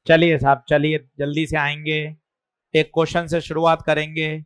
चलिए साहब, चलिए जल्दी से आएंगे। एक क्वेश्चन से शुरुआत करेंगे।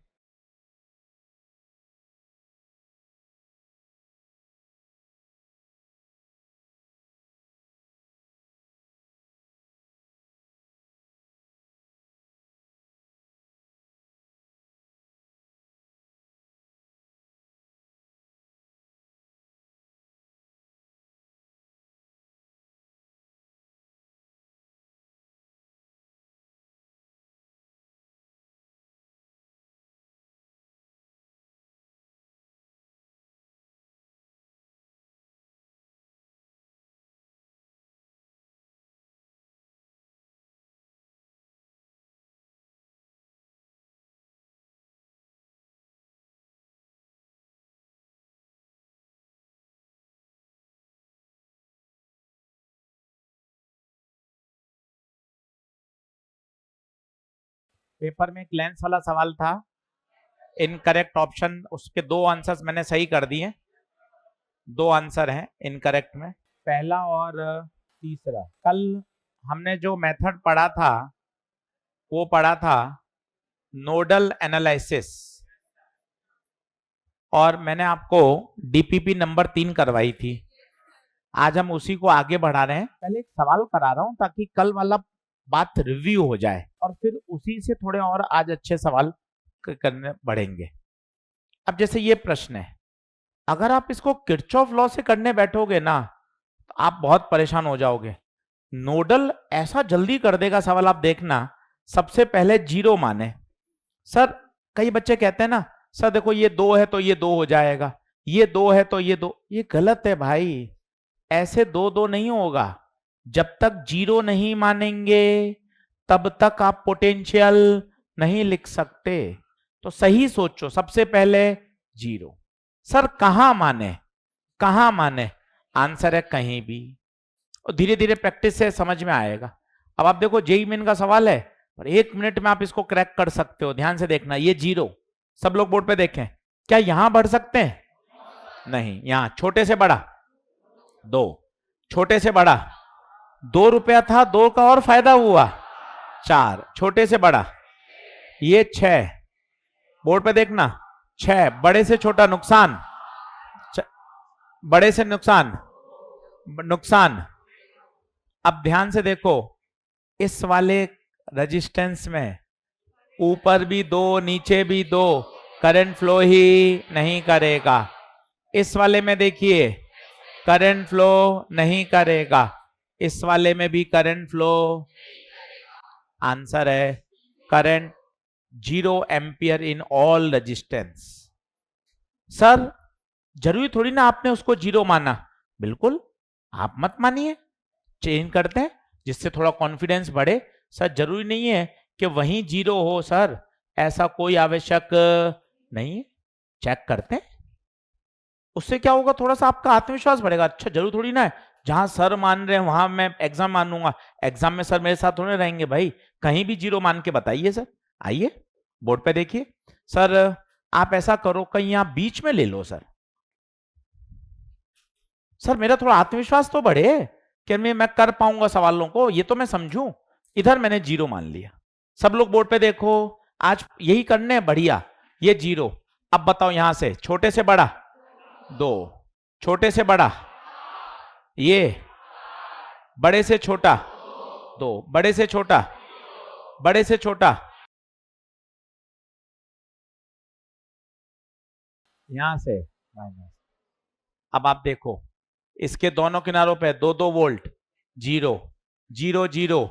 पेपर में एक लेंस वाला सवाल था। इनकरेक्ट ऑप्शन, उसके दो आंसर्स मैंने सही कर दिए। दो आंसर हैं इनकरेक्ट में, पहला और तीसरा। कल हमने जो मेथड पढ़ा था वो पढ़ा था नोडल एनालिसिस, और मैंने आपको डीपीपी नंबर 3 करवाई थी। आज हम उसी को आगे बढ़ा रहे हैं। पहले एक सवाल करा रहा हूं ताकि कल वाला बात रिव्यू हो जाए, और फिर उसी से थोड़े और आज अच्छे सवाल करने बढ़ेंगे। अब जैसे ये प्रश्न है, अगर आप इसको किरचॉफ लॉ से करने बैठोगे ना तो आप बहुत परेशान हो जाओगे। नोडल ऐसा जल्दी कर देगा सवाल, आप देखना। सबसे पहले जीरो माने। सर कई बच्चे कहते हैं ना, सर देखो ये दो है तो ये दो हो जाएगा, ये दो है तो ये दो। ये गलत है भाई, ऐसे दो दो नहीं होगा। जब तक जीरो नहीं मानेंगे तब तक आप पोटेंशियल नहीं लिख सकते। तो सही सोचो, सबसे पहले जीरो। सर कहां माने, कहां माने? आंसर है कहीं भी, और धीरे धीरे प्रैक्टिस से समझ में आएगा। अब आप देखो जेईई मेन का सवाल है, पर 1 मिनट में आप इसको क्रैक कर सकते हो। ध्यान से देखना, ये जीरो, सब लोग बोर्ड पे देखें, क्या यहां बढ़ सकते हैं? नहीं। यहां छोटे से बड़ा दो, छोटे से बड़ा 2 रुपया था, दो का और फायदा हुआ 4, छोटे से बड़ा ये 6, बोर्ड पे देखना 6, बड़े से छोटा नुकसान, बड़े से नुकसान, नुकसान। अब ध्यान से देखो, इस वाले रेजिस्टेंस में ऊपर भी दो नीचे भी दो, करंट फ्लो ही नहीं करेगा। इस वाले में देखिए करंट फ्लो नहीं करेगा, इस वाले में भी करंट फ्लो। आंसर है current 0 ampere in all resistance. Sir जरूरी थोड़ी ना आपने उसको जीरो माना। बिल्कुल आप मत मानिए, चेंज करते हैं जिससे थोड़ा कॉन्फिडेंस बढ़े। सर जरूरी नहीं है कि वहीं जीरो हो, सर ऐसा कोई आवश्यक नहीं है। चेक करते हैं, उससे क्या होगा, थोड़ा सा आपका आत्मविश्वास बढ़ेगा। अच्छा जरूर थोड़ी ना है जहां सर मान रहे हैं वहां मैं एग्जाम मानूंगा। एग्जाम में सर मेरे साथ थोड़े रहेंगे भाई, कहीं भी जीरो मान के बताइए सर। आइए बोर्ड पे देखिए। सर आप ऐसा करो, कहीं आप बीच में ले लो सर। सर मेरा थोड़ा आत्मविश्वास तो बढ़े कि मैं कर पाऊंगा सवालों को, ये तो मैं समझूं। इधर मैंने जीरो मान लिया। सब लोग बोर्ड पे देखो, आज यही करने हैं, बढ़िया। ये जीरो। अब बताओ यहां से छोटे से बड़ा दो, छोटे से बड़ा ये, बड़े से छोटा दो, बड़े से छोटा, बड़े से छोटा, यहां से माइनस। अब आप देखो इसके दोनों किनारों पे 2 2 वोल्ट, जीरो जीरो जीरो,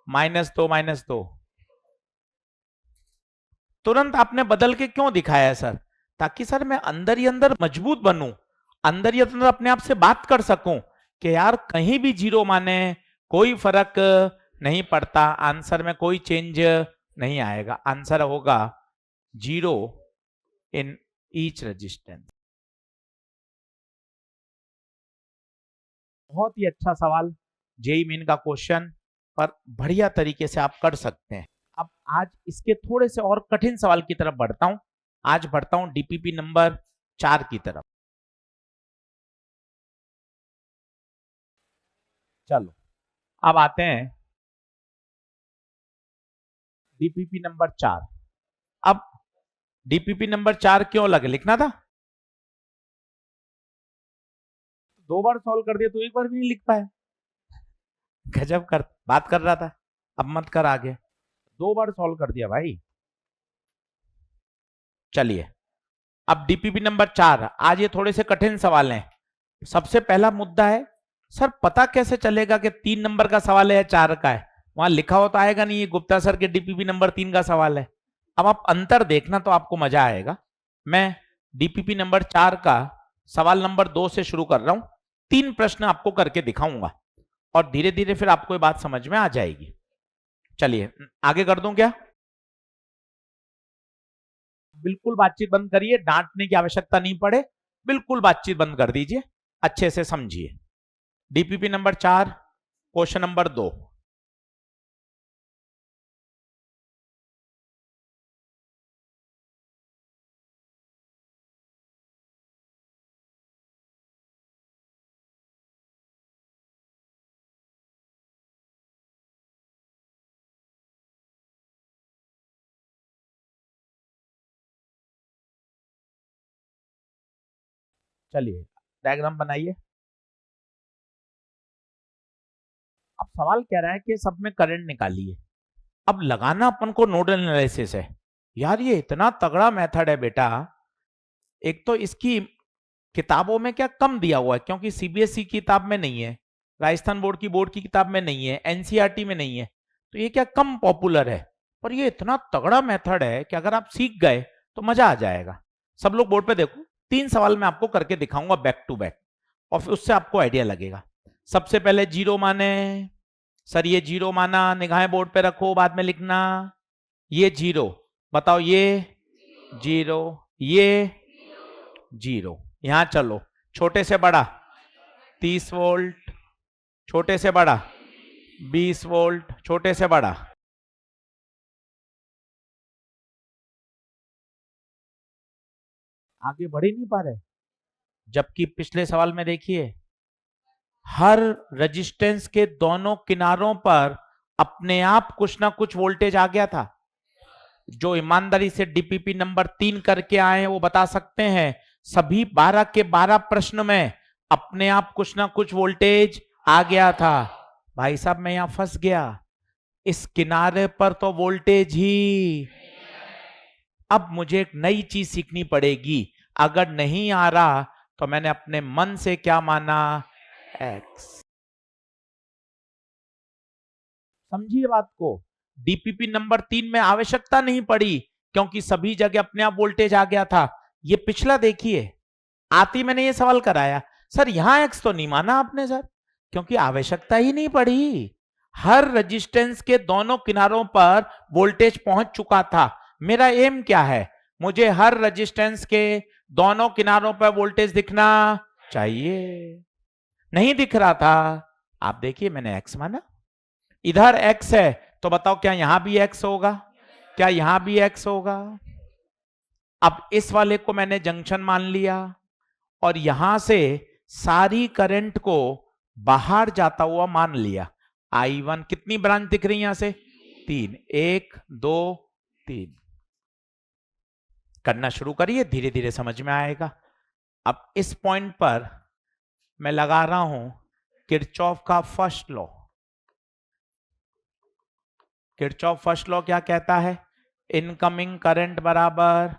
-2 -2। तुरंत आपने बदल के क्यों दिखाया है सर? ताकि सर मैं अंदर ही अंदर मजबूत बनूं, अंदर ही अंदर अपने आप से बात कर सकूं कि यार कहीं भी जीरो माने कोई फर्क नहीं पड़ता, आंसर में कोई चेंज नहीं आएगा। आंसर होगा जीरो इन ईच रेजिस्टेंस। बहुत ही अच्छा सवाल, जेई मेन का क्वेश्चन, पर बढ़िया तरीके से आप कर सकते हैं। अब आज इसके थोड़े से और कठिन सवाल की तरफ बढ़ता हूं। आज बढ़ता हूं डीपीपी नंबर 4 की तरफ। चलो अब आते हैं डीपीपी नंबर 4। अब डीपीपी नंबर 4 क्यों लगे लिखना था? 2 बार सॉल्व कर दिया तो 1 बार भी नहीं लिख पाया। गजब कर बात कर रहा था, अब मत कर आगे। 2 बार सॉल्व कर दिया भाई। चलिए अब डीपीपी नंबर 4, आज ये थोड़े से कठिन सवाल हैं। सबसे पहला मुद्दा है, सर पता कैसे चलेगा कि 3 नंबर का सवाल है या 4 का है? वहां लिखा हो तो आएगा नहीं, ये गुप्ता सर के डीपीपी नंबर 3 का सवाल है। अब आप अंतर देखना तो आपको मजा आएगा। मैं डीपीपी नंबर 4 का सवाल नंबर 2 से शुरू कर रहा हूं। 3 प्रश्न आपको करके दिखाऊंगा और धीरे धीरे फिर आपको ये बात समझ में आ जाएगी। चलिए आगे कर दूं क्या? बिल्कुल बातचीत बंद करिए, डांटने की आवश्यकता नहीं पड़े, बिल्कुल बातचीत बंद कर दीजिए, अच्छे से समझिए। DPP number 4 question number 2। चलिए डायग्राम बनाइए। अब सवाल कह रहा है कि सब में करंट निकालिए। अब लगाना अपन को नोडल एनालिसिस है। यार ये इतना तगड़ा मेथड है बेटा। एक तो इसकी किताबों में क्या कम दिया हुआ है, क्योंकि सीबीएसई की किताब में नहीं है, राजस्थान बोर्ड की किताब में नहीं है, एनसीईआरटी में नहीं है, तो ये क्या कम पॉपुलर है। पर ये इतना तगड़ा मेथड है कि अगर आप सीख गए तो मजा आ जाएगा। सब लोग बोर्ड पे देखो, 3 सवाल मैं आपको करके दिखाऊंगा बैक टू बैक और फिर उससे आपको आइडिया लगेगा। सबसे पहले जीरो माने, सर ये जीरो माना, निगाहें बोर्ड पे रखो, बाद में लिखना। ये जीरो, बताओ ये जीरो, ये जीरो। यहां चलो, छोटे से बड़ा 30 वोल्ट, छोटे से बड़ा 20 वोल्ट, छोटे से बड़ा। आगे बढ़ ही नहीं पा रहे, जबकि पिछले सवाल में देखिए हर रेजिस्टेंस के दोनों किनारों पर अपने आप कुछ ना कुछ वोल्टेज आ गया था। जो ईमानदारी से डीपीपी नंबर 3 करके आए हैं वो बता सकते हैं, सभी 12 के 12 प्रश्न में अपने आप कुछ ना कुछ वोल्टेज आ गया था। भाई साहब मैं यहां फंस गया, इस किनारे पर तो वोल्टेज ही। अब मुझे एक नई चीज सीखनी पड़ेगी, अगर नहीं आ रहा तो मैंने अपने मन से क्या माना, एक्स। समझिए बात को। डीपीपी नंबर 3 में आवश्यकता नहीं पड़ी, क्योंकि सभी जगह अपने आप वोल्टेज आ गया था। ये पिछला देखिए, आती मैंने ये सवाल कराया, सर यहां एक्स तो नहीं माना आपने सर, क्योंकि आवश्यकता ही नहीं पड़ी। हर रेजिस्टेंस के दोनों किनारों पर वोल्टेज पहुंच चुका था। मेरा एम क्या है, मुझे हर रेजिस्टेंस के दोनों किनारों पर वोल्टेज दिखना चाहिए। नहीं दिख रहा था, आप देखिए मैंने एक्स माना, इधर एक्स है तो बताओ क्या यहां भी एक्स होगा, क्या यहां भी एक्स होगा। अब इस वाले को मैंने जंक्शन मान लिया और यहां से सारी करंट को बाहर जाता हुआ मान लिया। I1 कितनी ब्रांच दिख रही है यहां से, 3, 1 2 3। करना शुरू करिए, धीरे धीरे समझ में आएगा। अब इस पॉइंट पर मैं लगा रहा हूं किरचॉफ का first law. Kirchhoff first law क्या कहता है, इनकमिंग करंट बराबर,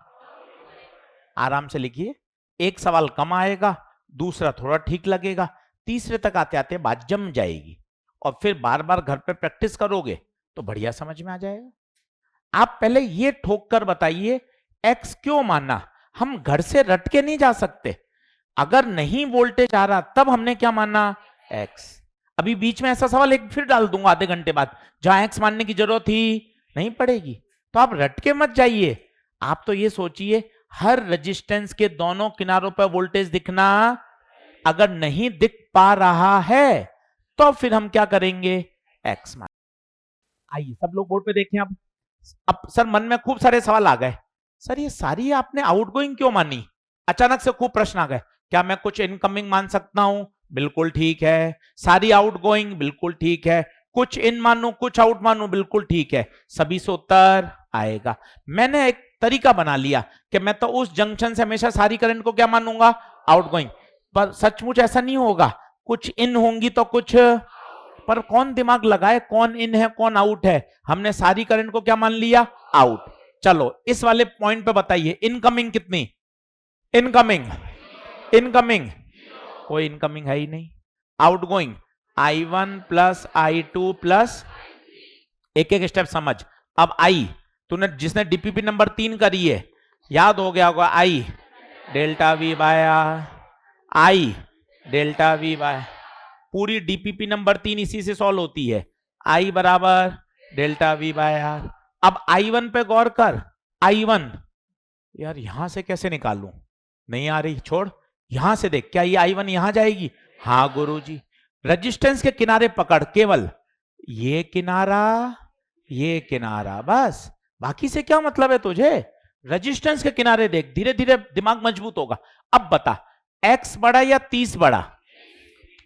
आराम से लिखिए, एक सवाल कम आएगा, दूसरा थोड़ा ठीक लगेगा, तीसरे तक आते आते बात जम जाएगी और फिर बार बार घर पे प्रैक्टिस करोगे तो बढ़िया समझ में आ जाएगा। आप पहले ये ठोक कर बताइए एक्स क्यों माना। हम घर से रट के नहीं जा सकते, अगर नहीं वोल्टेज आ रहा तब हमने क्या माना, एक्स। अभी बीच में ऐसा सवाल एक फिर डाल दूंगा आधे घंटे बाद, जहां एक्स मानने की जरूरत ही नहीं पड़ेगी। तो आप रट के मत जाइए, आप तो ये सोचिए हर रेजिस्टेंस के दोनों किनारों पर वोल्टेज दिखना। अगर नहीं दिख पा रहा है तो फिर हम क्या करेंगे, एक्स मान। आइए सब लोग बोर्ड पे देखें। अब सर मन में खूब सारे सवाल आ गए, सर ये सारी आपने आउटगोइंग क्यों मानी। अचानक से खूब प्रश्न आ गए, क्या मैं कुछ इनकमिंग मान सकता हूं, बिल्कुल ठीक है। सारी आउटगोइंग, बिल्कुल ठीक है। कुछ इन मानू कुछ आउट मानू, बिल्कुल ठीक है, सभी से उत्तर आएगा। मैंने एक तरीका बना लिया कि मैं तो उस जंक्शन से हमेशा सारी करंट को क्या मानूंगा, आउटगोइंग, पर सचमुच ऐसा नहीं होगा, कुछ इन होंगी तो कुछ, पर कौन दिमाग लगाए कौन इन है कौन आउट है, हमने सारी करंट को क्या मान लिया, आउट। चलो इस वाले पॉइंट पे बताइए इनकमिंग कितनी, इनकमिंग, इनकमिंग कोई इनकमिंग है ही नहीं, outgoing I1 plus I2 plus, एक एक स्टेप समझ। अब आई, तूने जिसने डीपीपी नंबर 3 करी है याद हो गया होगा, I delta V by R, I delta V by, पूरी डीपीपी नंबर 3 इसी से सॉल्व होती है, आई बराबर डेल्टा वी बाय आर। अब I1 पे गौर कर, I1 यार यहां से कैसे निकालूं, नहीं आ रही, छोड़, यहां से देख, क्या ये I1 यहां जाएगी, हाँ गुरुजी, रेजिस्टेंस के किनारे पकड़, केवल ये किनारा बस, बाकी से क्या मतलब है तुझे, रेजिस्टेंस के किनारे देख, धीरे धीरे दिमाग मजबूत होगा। अब बता x बड़ा या 30 बड़ा,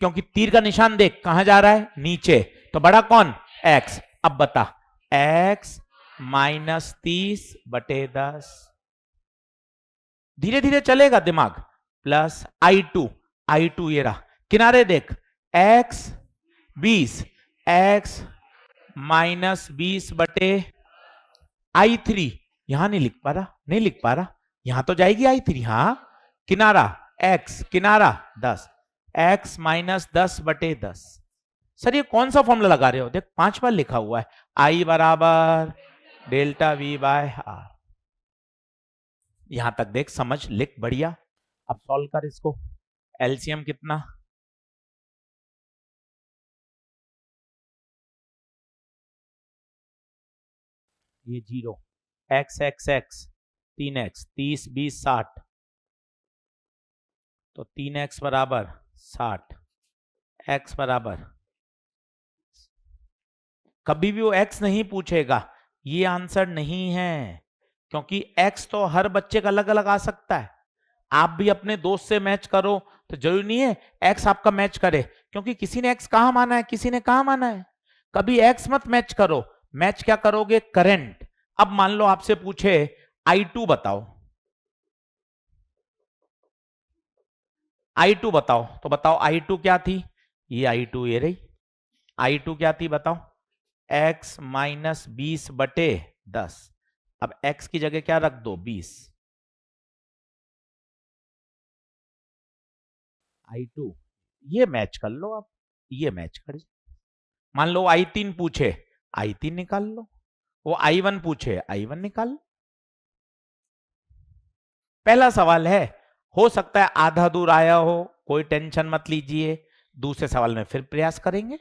क्योंकि तीर का निशान देख कहां जा रहा है, नीचे, तो बड़ा कौन, x। अब बता x माइनस 30/10, धीरे धीरे चलेगा दिमाग, प्लस I2 ये रहा, किनारे देख x 20, x माइनस 20/I3, यहां नहीं लिख पा रहा, यहां तो जाएगी I3, हाँ, किनारा x, किनारा 10, x माइनस 10/10। सर ये कौन सा फॉर्मूला लगा रहे हो, देख 5 बार लिखा हुआ है, I बराबर डेल्टा वी बाय आर, यहां तक देख, समझ, लिख, बढ़िया। अब सॉल्व कर इसको, एलसीएम कितना, ये 0, x 3x 30 20 60, तो 3x बराबर 60, x बराबर, कभी भी वो x नहीं पूछेगा, ये आंसर नहीं है, क्योंकि x तो हर बच्चे का अलग अलग आ सकता है, आप भी अपने दोस्त से मैच करो तो जरूरी नहीं है x आपका मैच करे, क्योंकि किसी ने x कहां माना है, किसी ने कहां माना है, कभी x मत मैच करो, मैच क्या करोगे, करंट। अब मान लो आपसे पूछे I2 बताओ, I2 बताओ, तो बताओ I2 क्या थी, ये I2 ये रही, I2 क्या थी बताओ, x माइनस 20/10, अब x की जगह क्या रख दो, 20, I2 ये मैच कर लो आप, ये मैच कर, मान लो I3 पूछे, I3 निकाल लो, वो I1 पूछे, I1 निकाल लो। पहला सवाल है, हो सकता है आधा दूर आया हो, कोई टेंशन मत लीजिए, दूसरे सवाल में फिर प्रयास करेंगे।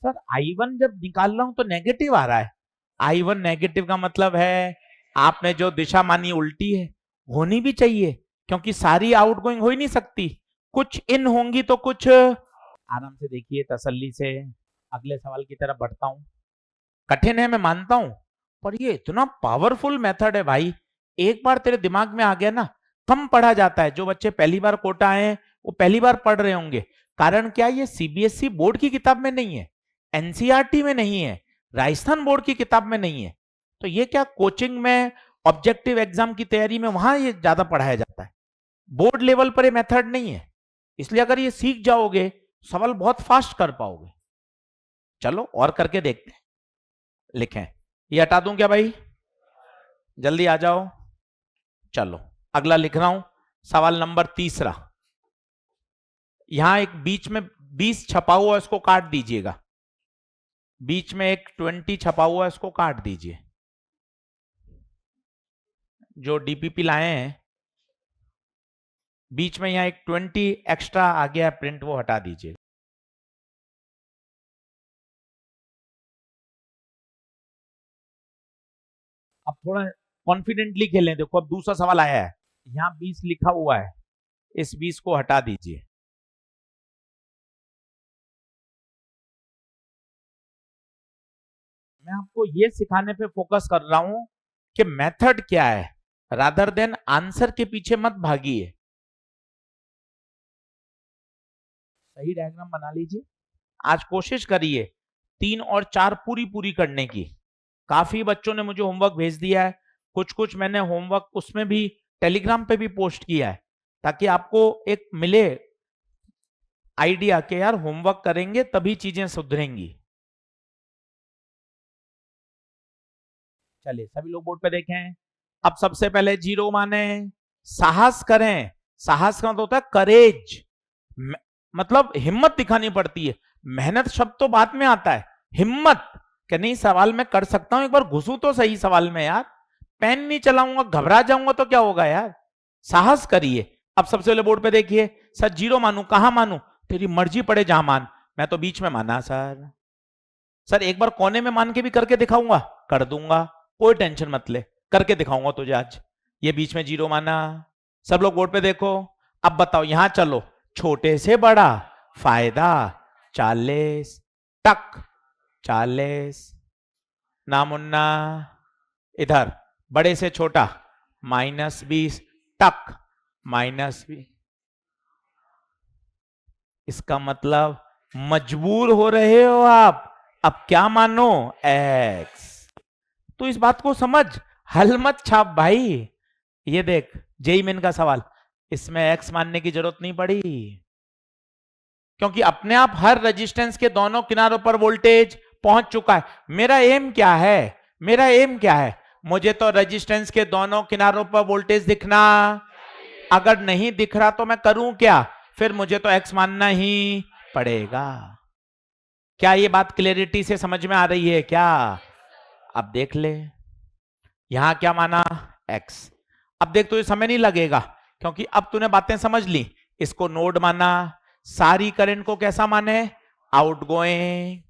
सर I1 जब निकाल रहा हूं तो नेगेटिव आ रहा है, I1 नेगेटिव का मतलब है आपने जो दिशा मानी उल्टी है, होनी भी चाहिए, क्योंकि सारी आउटगोइंग हो ही नहीं सकती, कुछ इन होंगी तो कुछ, आराम से देखिए तसल्ली से, अगले सवाल की तरफ बढ़ता हूं, कठिन है मैं मानता हूं, पर ये इतना पावरफुल मेथड है भाई, एक बार तेरे दिमाग में आ गया ना, कम पढ़ा जाता है, जो बच्चे पहली बार कोटा आए हैं वो पहली बार पढ़ रहे होंगे, कारण क्या, ये सीबीएसई बोर्ड की किताब में नहीं है, एनसीईआरटी में नहीं है, राजस्थान बोर्ड की किताब में नहीं है, तो ये क्या कोचिंग में, ऑब्जेक्टिव एग्जाम की तैयारी में वहां ये ज्यादा पढ़ाया जाता है, बोर्ड लेवल पर ये मेथड नहीं है, इसलिए अगर ये सीख जाओगे सवाल बहुत फास्ट कर पाओगे। चलो और करके देखते हैं, लिखें, ये हटा दूं क्या भाई, जल्दी आ जाओ, चलो अगला लिख रहा हूं, सवाल नंबर 3, यहां एक बीच में 20 छपा हुआ, इसको काट दीजिएगा, बीच में एक 20 छपा हुआ, इसको काट दीजिए, जो डीपीपी लाए हैं बीच में यहां एक 20 एक्स्ट्रा आ गया प्रिंट, वो हटा दीजिए। अब थोड़ा कॉन्फिडेंटली खेलें, देखो अब दूसरा सवाल आया है, यहां 20 लिखा हुआ है, इस 20 को हटा दीजिए, मैं आपको ये सिखाने पे फोकस कर रहा हूं कि मेथड क्या है, रादर देन आंसर के पीछे मत भागिए, सही डायग्राम बना लीजिए। आज कोशिश करिए 3 और 4 पूरी पूरी करने की। काफी बच्चों ने मुझे होमवर्क भेज दिया है, कुछ कुछ मैंने होमवर्क उसमें भी टेलीग्राम पे भी पोस्ट किया है, ताकि आपको एक मिले आइडिया कि यार होमवर्क करेंगे तभी चीजें सुधरेंगी। चलिए सभी लोग बोर्ड पे देखें। अब सबसे पहले जीरो माने साहस करें। साहस का मतलब होता है करेज, मतलब हिम्मत दिखानी पड़ती है। मेहनत शब्द तो बाद में आता है, हिम्मत कि नहीं सवाल मैं कर सकता हूं, एक बार घुसूं तो सही सवाल में यार, पेन नहीं चलाऊंगा घबरा जाऊंगा तो क्या होगा यार। साहस करिए। अब सबसे पहले बोर्ड पे देखिए, सर जीरो मानू, कहां मानू, तेरी मर्जी पड़े जहां मान। मैं तो बीच में माना सर। सर एक बार कोने में मान के भी करके दिखाऊंगा, कर दूंगा, कोई टेंशन मत ले, करके दिखाऊंगा तुझे आज। ये बीच में जीरो माना। सब लोग बोर्ड पे देखो। अब बताओ यहां चलो, छोटे से बड़ा फायदा 40 टक 40 ना मुन्ना, इधर बड़े से छोटा -20 टक -20। इसका मतलब मजबूर हो रहे हो आप, अब क्या मानो, एक्स। तो इस बात को समझ, हल मत छाप भाई। ये देख जेई मेन का सवाल, इसमें एक्स मानने की जरूरत नहीं पड़ी, क्योंकि अपने आप हर रेजिस्टेंस के दोनों किनारों पर वोल्टेज पहुंच चुका है। मेरा एम क्या है, मेरा एम क्या है, मुझे तो रेजिस्टेंस के दोनों किनारों पर वोल्टेज दिखना, अगर नहीं दिख रहा तो मैं करूं क्या, फिर मुझे तो एक्स मानना ही पड़ेगा। क्या ये बात क्लियरिटी से समझ में आ रही है क्या? अब देख ले, यहां क्या माना, एक्स। अब देख तो ये समय नहीं लगेगा, क्योंकि अब तूने बातें समझ ली। इसको नोड माना, सारी करंट को कैसा माने, आउटगोइंग,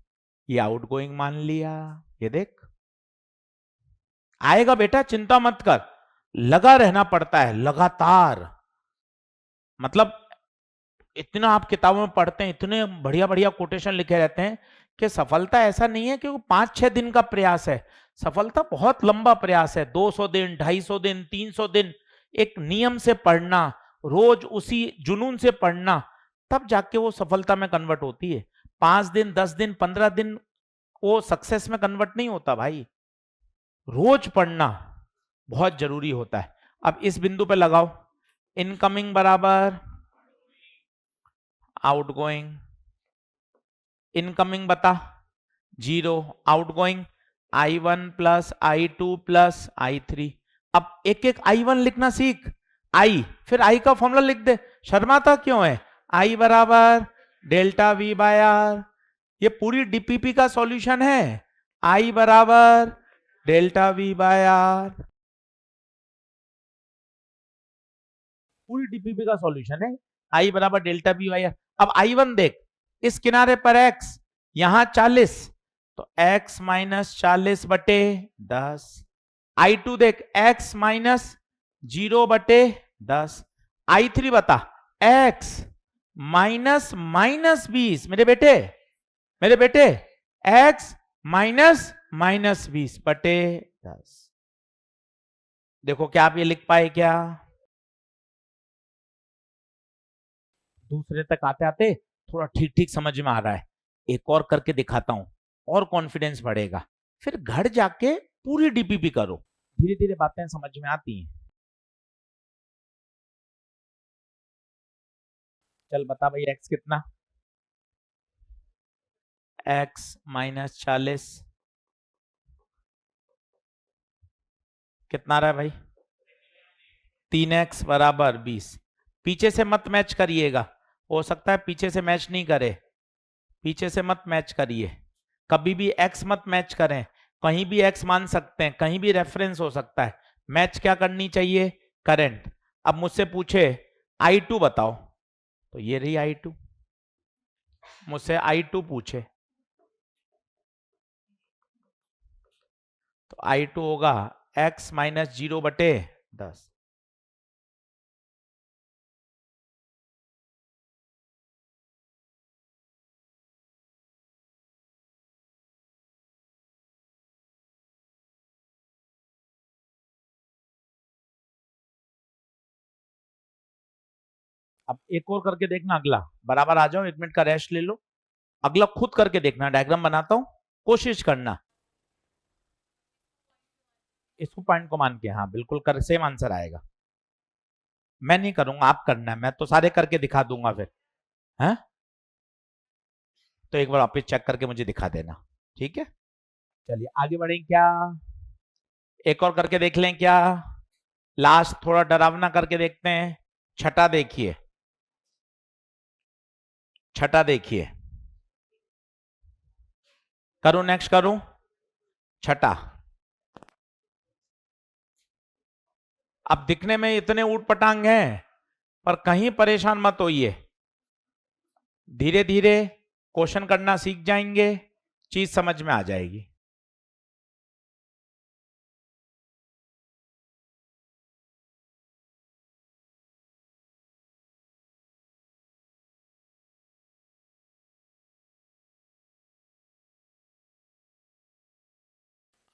ये आउटगोइंग मान लिया। ये देख आएगा बेटा, चिंता मत कर, लगा रहना पड़ता है लगातार। मतलब इतना आप किताबों में पढ़ते हैं, इतने बढ़िया बढ़िया कोटेशन लिखे रहते हैं कि सफलता ऐसा नहीं है कि वो 5-6 दिन का प्रयास है। सफलता बहुत लंबा प्रयास है, 200 दिन, 250 दिन, 300 दिन, एक नियम से पढ़ना, रोज उसी जुनून से पढ़ना, तब जाके वो सफलता में कन्वर्ट होती है। 5 दिन, 10 दिन, 15 दिन वो सक्सेस में कन्वर्ट नहीं होता भाई। रोज पढ़ना बहुत जरूरी होता है। अब इस बिंदु पे लगाओ, इनकमिंग बराबर आउटगोइंग, इनकमिंग बता 0, outgoing I1 plus I2 plus I3। अब एक एक I1 लिखना सीख, I फिर I का फॉर्मूला लिख दे, शर्माता क्यों है। I बराबर डेल्टा V बाय आर, ये पूरी डीपीपी का सॉल्यूशन है। I बराबर डेल्टा V बाय आर, पूरी डीपीपी का सॉल्यूशन है। I बराबर डेल्टा V बाय आर। अब I1 देख, इस किनारे पर x, यहां 40, तो x माइनस 40 बटे 10। I2 देख, x माइनस 0 बटे 10। I3 बता, x माइनस -20, मेरे बेटे, मेरे बेटे, x माइनस -20 बटे 10। देखो क्या आप ये लिख पाए क्या? दूसरे तक आते आते थोड़ा ठीक ठीक समझ में आ रहा है, एक और करके दिखाता हूं, और कॉन्फिडेंस बढ़ेगा। फिर घर जाके पूरी डीपीपी करो, धीरे धीरे बातें समझ में आती हैं। चल बता भाई, एक्स कितना, एक्स माइनस 40 कितना रहा है भाई, 3x बराबर 20। पीछे से मत मैच करिएगा, हो सकता है पीछे से मैच नहीं करे, पीछे से मत मैच करिए, कभी भी x मत मैच करें। कहीं भी x मान सकते हैं, कहीं भी रेफरेंस हो सकता है। मैच क्या करनी चाहिए, करंट। अब मुझसे पूछे I2 बताओ, तो ये रही I2, मुझसे I2 पूछे तो I2 होगा x माइनस 0 बटे 10। अब एक और करके देखना, अगला बराबर आ जाओ, 1 मिनट का रेस्ट ले लो, अगला खुद करके देखना, डायग्राम बनाता हूं, कोशिश करना इसको पॉइंट को मान के, हाँ बिल्कुल कर, सेम आंसर आएगा। मैं नहीं करूंगा, आप करना है, मैं तो सारे करके दिखा दूंगा फिर, है तो एक बार वापस चेक करके मुझे दिखा देना, ठीक है। चलिए आगे बढ़े क्या, एक और करके देख लें क्या, लास्ट थोड़ा डरावना करके देखते हैं। छठा देखिए, छठा देखिए, करूं नेक्स्ट करूं, छठा। अब दिखने में इतने ऊट पटांग हैं, पर कहीं परेशान मत होइए, धीरे धीरे क्वेश्चन करना सीख जाएंगे, चीज समझ में आ जाएगी।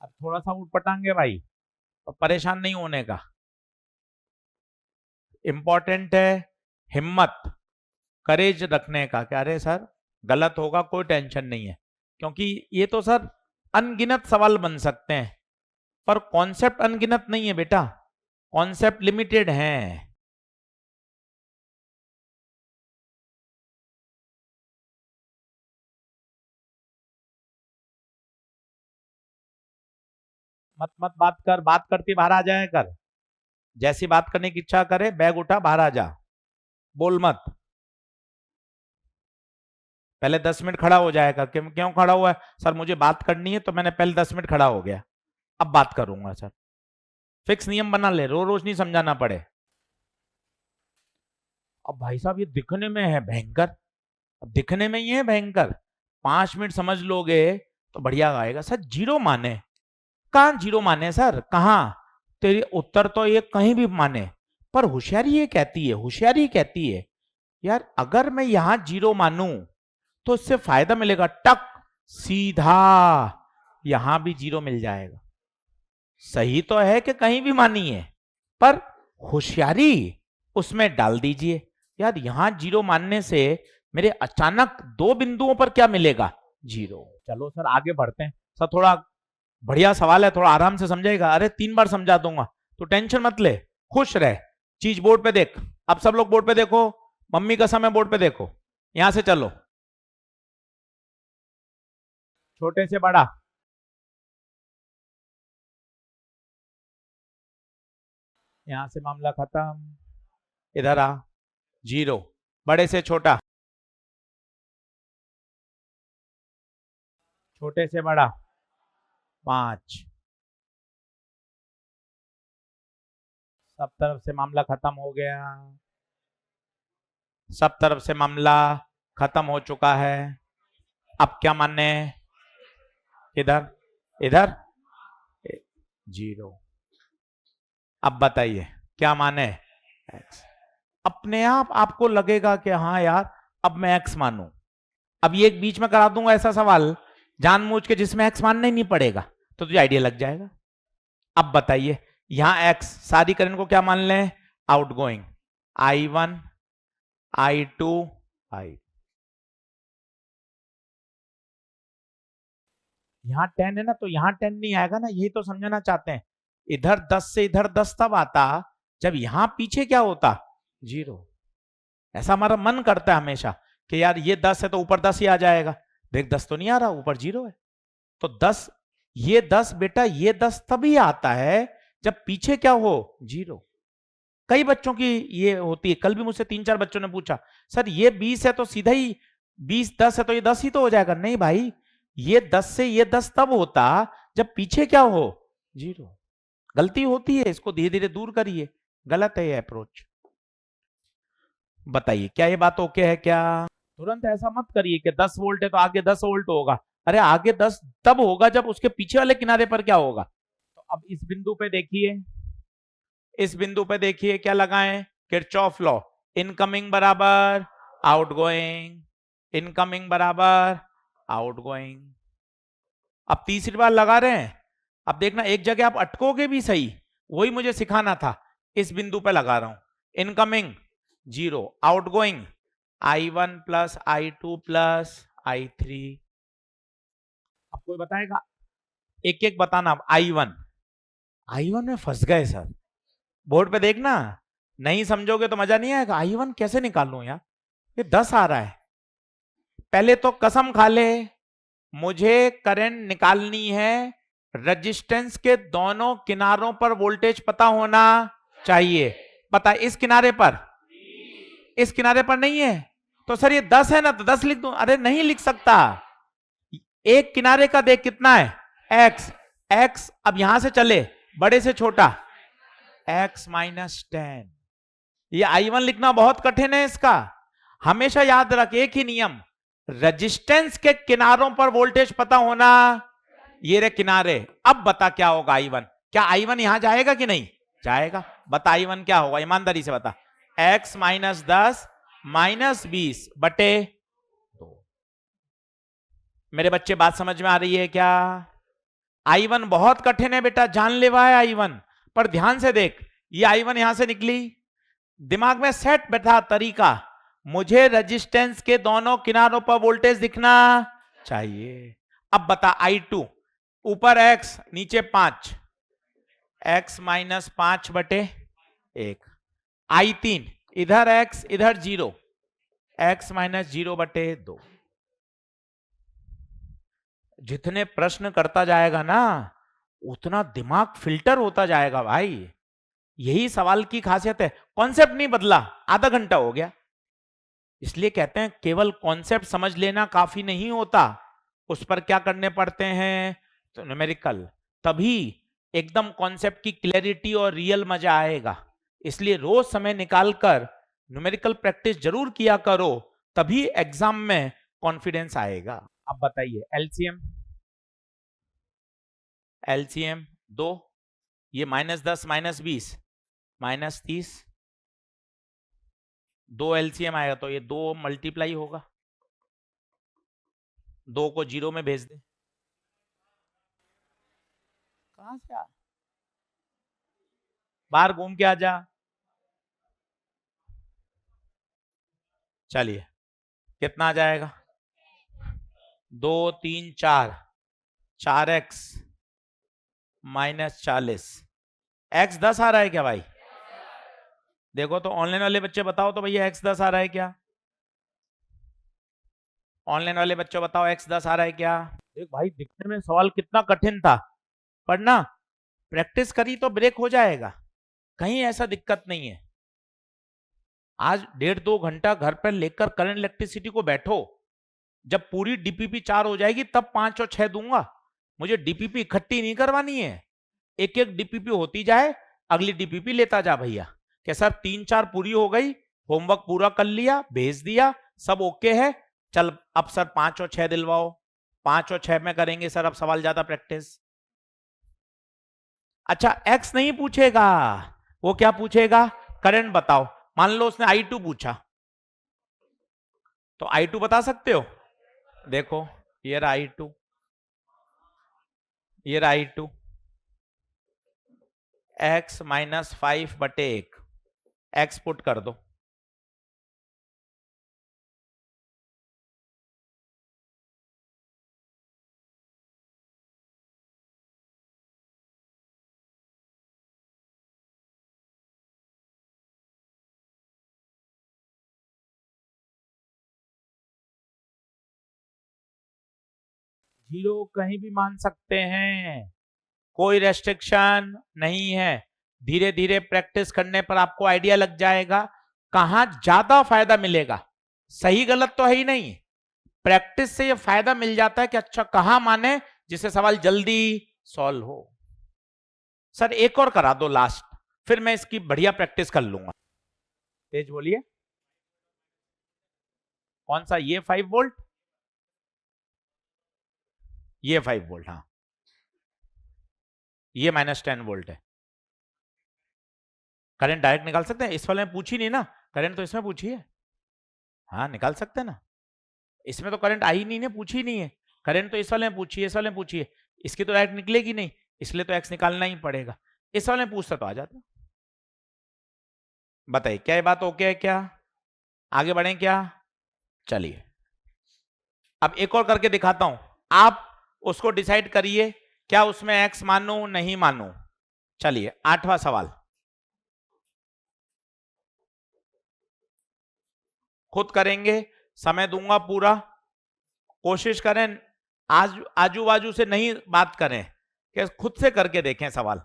अब थोड़ा सा ऊट पटांग है भाई, तो परेशान नहीं होने का, इंपॉर्टेंट है हिम्मत, करेज रखने का, क्या अरे सर गलत होगा कोई टेंशन नहीं है, क्योंकि ये तो सर अनगिनत सवाल बन सकते हैं, पर कॉन्सेप्ट अनगिनत नहीं है बेटा, कॉन्सेप्ट लिमिटेड हैं। मत मत बात कर, बात करती बाहर आ जाए कर, जैसी बात करने की इच्छा करे बैग उठा बाहर आ जा, बोल मत। पहले 10 मिनट खड़ा हो जाएगा, क्यों क्यों खड़ा हुआ है, सर मुझे बात करनी है तो मैंने पहले 10 मिनट खड़ा हो गया, अब बात करूंगा सर। फिक्स नियम बना ले, रोज रोज नहीं समझाना पड़े। अब भाई साहब ये दिखने में है भयंकर, अब दिखने में ही है भयंकर, 5 मिनट समझ लोगे तो बढ़िया आएगा। सर जीरो माने, कहां जीरो माने सर, कहां, तेरी उत्तर तो ये कहीं भी माने, पर होशियारी ये कहती है, होशियारी कहती है यार अगर मैं यहां जीरो मानूं तो इससे फायदा मिलेगा, टक सीधा यहां भी जीरो मिल जाएगा। सही तो है कि कहीं भी मानी है, पर होशियारी उसमें डाल दीजिए, यार यहां जीरो मानने से मेरे अचानक 2 बिंदुओं पर क्या मिलेगा, जीरो। चलो सर आगे बढ़ते हैं, सर थोड़ा बढ़िया सवाल है, थोड़ा आराम से समझेगा, अरे 3 बार समझा दूंगा तो टेंशन मत ले, खुश रहे। चीज बोर्ड पे देख, अब सब लोग बोर्ड पे देखो, मम्मी का समय बोर्ड पे देखो, यहां से चलो, छोटे से बड़ा, यहां से मामला खत्म, इधर आ, जीरो, बड़े से छोटा, छोटे से बड़ा, 5, सब तरफ से मामला खत्म हो गया, सब तरफ से मामला खत्म हो चुका है। अब क्या मानने, इधर, इधर जीरो। अब बताइए क्या माने, एक्स। अपने आप आपको लगेगा कि हाँ यार अब मैं एक्स मानूं, अब ये एक बीच में करा दूंगा ऐसा सवाल जानबूझ के जिसमें एक्स मानना ही नहीं पड़ेगा, तो तुझे आइडिया लग जाएगा। अब बताइए यहां एक्स, सारी करंट को क्या मान लें, आउटगोइंग, I1 I2 I, यहां 10 है ना, तो यहां 10 नहीं आएगा ना, यही तो समझना चाहते हैं। इधर 10 से इधर 10 तब आता जब यहां पीछे क्या होता, जीरो। ऐसा हमारा मन करता है हमेशा कि यार ये 10 है तो ऊपर 10 ही आ जाएगा, देख 10 तो नहीं आ रहा, ऊपर जीरो है, तो 10, ये 10 बेटा, ये 10 तभी आता है जब पीछे क्या हो, जीरो। कई बच्चों की ये होती है, कल भी मुझसे 3-4 बच्चों ने पूछा, सर ये 20 है तो सीधा ही 20, 10 है तो ये 10 ही तो हो जाएगा, नहीं भाई, ये 10 से ये 10 तब होता जब पीछे क्या हो, जीरो। गलती होती है, इसको धीरे धीरे दूर करिए, गलत है ये अप्रोच। बताइए क्या ये बात ओके है क्या, तुरंत ऐसा मत करिए कि 10 वोल्ट है तो आगे 10 वोल्ट होगा, अरे आगे 10 तब होगा जब उसके पीछे वाले किनारे पर क्या होगा। तो अब इस बिंदु पे देखिए, इस बिंदु पे देखिए क्या लगाएं, किरचॉफ लॉ, इनकमिंग बराबर आउटगोइंग, इनकमिंग बराबर आउटगोइंग। अब तीसरी बार लगा रहे हैं, अब देखना एक जगह आप अटकोगे भी सही, वही मुझे सिखाना था, इस बिंदु पे लगा रहा हूं, incoming 0, outgoing I1 plus I2 plus I3। अब कोई बताएगा? एक एक बताना। I1 में फंस गए सर, बोर्ड पे देखना, नहीं समझोगे तो मजा नहीं आएगा। I1 कैसे निकालूं यार, ये 10 आ रहा है। पहले तो कसम खा ले, मुझे करंट निकालनी है, रेजिस्टेंस के दोनों किनारों पर वोल्टेज पता होना चाहिए। पता इस किनारे पर, इस किनारे पर नहीं है तो सर ये 10 है ना, तो 10 लिख दूं। अरे नहीं लिख सकता, एक किनारे का देख कितना है, x। अब यहां से चले बड़े से छोटा, x माइनस 10। ये I1 लिखना बहुत कठिन है इसका। हमेशा याद रख एक ही नियम, रेजिस्टेंस के किनारों पर वोल्टेज पता होना। ये रे किनारे। अब बता क्या होगा I1? क्या I1 यहां जाएगा कि नहीं जाएगा? बता I1 क्या होगा, ईमानदारी से बता। x माइनस 10 माइनस 20 बटे 2। मेरे बच्चे बात समझ में आ रही है क्या? I1 बहुत कठिन है बेटा, जानलेवा है I1, पर ध्यान से देख, ये I1 यहां से निकली, दिमाग में सेट बैठा तरीका, मुझे रेजिस्टेंस के दोनों किनारों पर वोल्टेज दिखना चाहिए। अब बता I2, ऊपर x नीचे 5, x माइनस 5 बटे 1। I3, इधर x इधर 0, x माइनस 0 बटे 2। जितने प्रश्न करता जाएगा ना, उतना दिमाग फिल्टर होता जाएगा भाई। यही सवाल की खासियत है, कॉन्सेप्ट नहीं बदला, आधा घंटा हो गया। इसलिए कहते हैं केवल कॉन्सेप्ट समझ लेना काफी नहीं होता, उस पर क्या करने पड़ते हैं, तो न्यूमेरिकल। तभी एकदम कॉन्सेप्ट की क्लैरिटी और रियल मजा आएगा। इसलिए रोज समय निकालकर न्यूमेरिकल प्रैक्टिस जरूर किया करो, तभी एग्जाम में कॉन्फिडेंस आएगा। अब बताइए एलसीएम, एलसीएम 2, ये -10 -20 -30, 2 एलसीएम आएगा तो ये 2 मल्टीप्लाई होगा, 2 को 0 में भेज दे। कहां से आ, बाहर घूम के आ जा। चलिए कितना आ जाएगा, 2 3 4, 4x माइनस 40। x 10 आ रहा है क्या भाई? देखो तो ऑनलाइन वाले बच्चे बताओ तो भैया x 10 आ रहा है क्या? ऑनलाइन वाले बच्चों बताओ x 10 आ रहा है क्या? देख भाई दिखने में सवाल कितना कठिन था, पर ना प्रैक्टिस करी तो ब्रेक हो जाएगा, कहीं ऐसा दिक्कत नहीं है। आज 1.5-2 घंटा घर पर लेकर करंट इलेक्ट्रिसिटी को बैठो, जब पूरी डीपीपी 4 हो जाएगी तब 5 और 6 दूंगा। मुझे डीपीपी इकट्ठी नहीं करवानी है, एक एक डीपीपी होती जाए, अगली डीपीपी लेता जा भैया। क्या सर 3-4 पूरी हो गई, होमवर्क पूरा कर लिया, भेज दिया, सब ओके है, चल अब सर 5 और 6 दिलवाओ। 5 और 6 में करेंगे सर अब सवाल ज्यादा प्रैक्टिस। अच्छा एक्स नहीं पूछेगा, वो क्या पूछेगा, करंट बताओ। मान लो उसने I2 पूछा, तो I2 बता सकते हो? देखो ये रहा I2, ये रहा I2, x माइनस 5 बटे 1, x पुट कर दो। जीरो कहीं भी मान सकते हैं, कोई रेस्ट्रिक्शन नहीं है। धीरे धीरे प्रैक्टिस करने पर आपको आइडिया लग जाएगा कहां ज्यादा फायदा मिलेगा। सही गलत तो है ही नहीं, प्रैक्टिस से ये फायदा मिल जाता है कि अच्छा कहां माने जिससे सवाल जल्दी सॉल्व हो। सर एक और करा दो लास्ट, फिर मैं इसकी बढ़िया प्रैक्टिस कर लूंगा। तेज बोलिए, कौन सा, ये 5 वोल्ट, ये 5 वोल्ट, हाँ ये -10 वोल्ट है। करंट डायरेक्ट निकाल सकते हैं, इस वाले में पूछी नहीं ना, करंट तो इसमें पूछी है। हाँ निकाल सकते हैं ना, इसमें तो करंट आई नहीं, ने पूछी नहीं है। करंट तो इस वाले में पूछी है, इस वाले में पूछी है, इसकी तो डायरेक्ट निकलेगी नहीं, इसलिए तो एक्स निकालना ही पड़ेगा। इस वाले में पूछता तो आ जाता। बताइए क्या ये बात ओके है क्या? आगे बढ़ें क्या? चलिए अब एक और करके दिखाता हूं, आप उसको डिसाइड करिए क्या उसमें x मानूं नहीं मानूं। चलिए 8वां सवाल खुद करेंगे, समय दूंगा पूरा, कोशिश करें आज आजू बाजू से नहीं बात करें, कि खुद से करके देखें सवाल,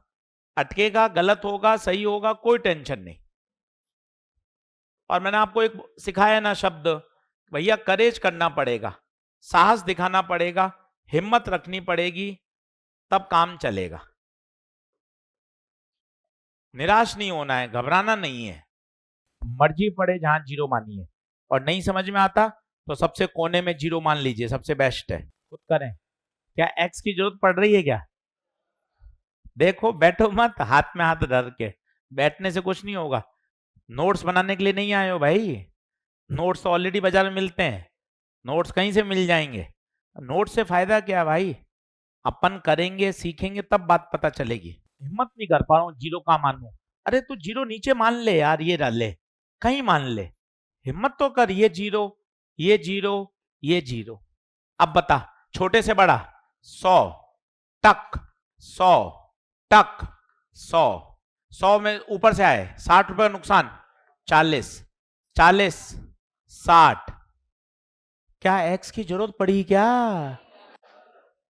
अटकेगा गलत होगा सही होगा कोई टेंशन नहीं। और मैंने आपको एक सिखाया ना शब्द, भैया करेज करना पड़ेगा, साहस दिखाना पड़ेगा, हिम्मत रखनी पड़ेगी, तब काम चलेगा। निराश नहीं होना है, घबराना नहीं है, मर्जी पड़े जहां जीरो मानिए, और नहीं समझ में आता तो सबसे कोने में जीरो मान लीजिए, सबसे बेस्ट है। खुद करें। क्या एक्स की जरूरत पड़ रही है क्या? देखो बैठो मत हाथ में हाथ धर के, बैठने से कुछ नहीं होगा। नोट्स बनाने के लिए नहीं आए हो भाई, नोट्स तो ऑलरेडी बाजार में मिलते हैं, नोट्स कहीं से मिल जाएंगे। नोट्स से फायदा क्या भाई, अपन करेंगे सीखेंगे तब बात पता चलेगी। हिम्मत नहीं कर पा रहा हूँ जीरो का मानू, अरे तू जीरो नीचे मान ले यार, ये डाल ले, कहीं मान ले, हिम्मत तो कर, ये जीरो, ये जीरो, ये जीरो। अब बता छोटे से बड़ा, 100 टक, 100 टक, 100, 100 में ऊपर से आए 60 रुपए नुकसान, 40, 40, 60। क्या एक्स की जरूरत पड़ी क्या?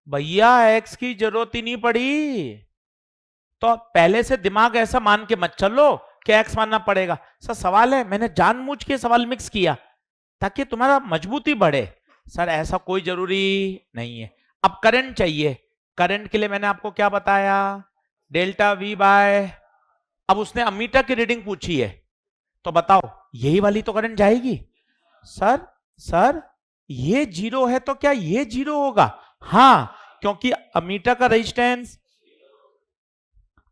भैया एक्स की जरूरत ही नहीं पड़ी, तो पहले से दिमाग ऐसा मान के मत चलो कि एक्स मानना पड़ेगा। सर सवाल है, मैंने जानबूझ के सवाल मिक्स किया ताकि तुम्हारा मजबूती बढ़े। सर ऐसा कोई जरूरी नहीं है। अब करंट चाहिए, करंट के लिए मैंने आपको क्या बताया, डेल्टा वी बाय, अब उसने अमीटर की रीडिंग पूछी है, तो बताओ यही वाली तो करंट जाएगी। सर सर ये जीरो है तो क्या ये जीरो होगा? हाँ, क्योंकि अमीटर का रेजिस्टेंस।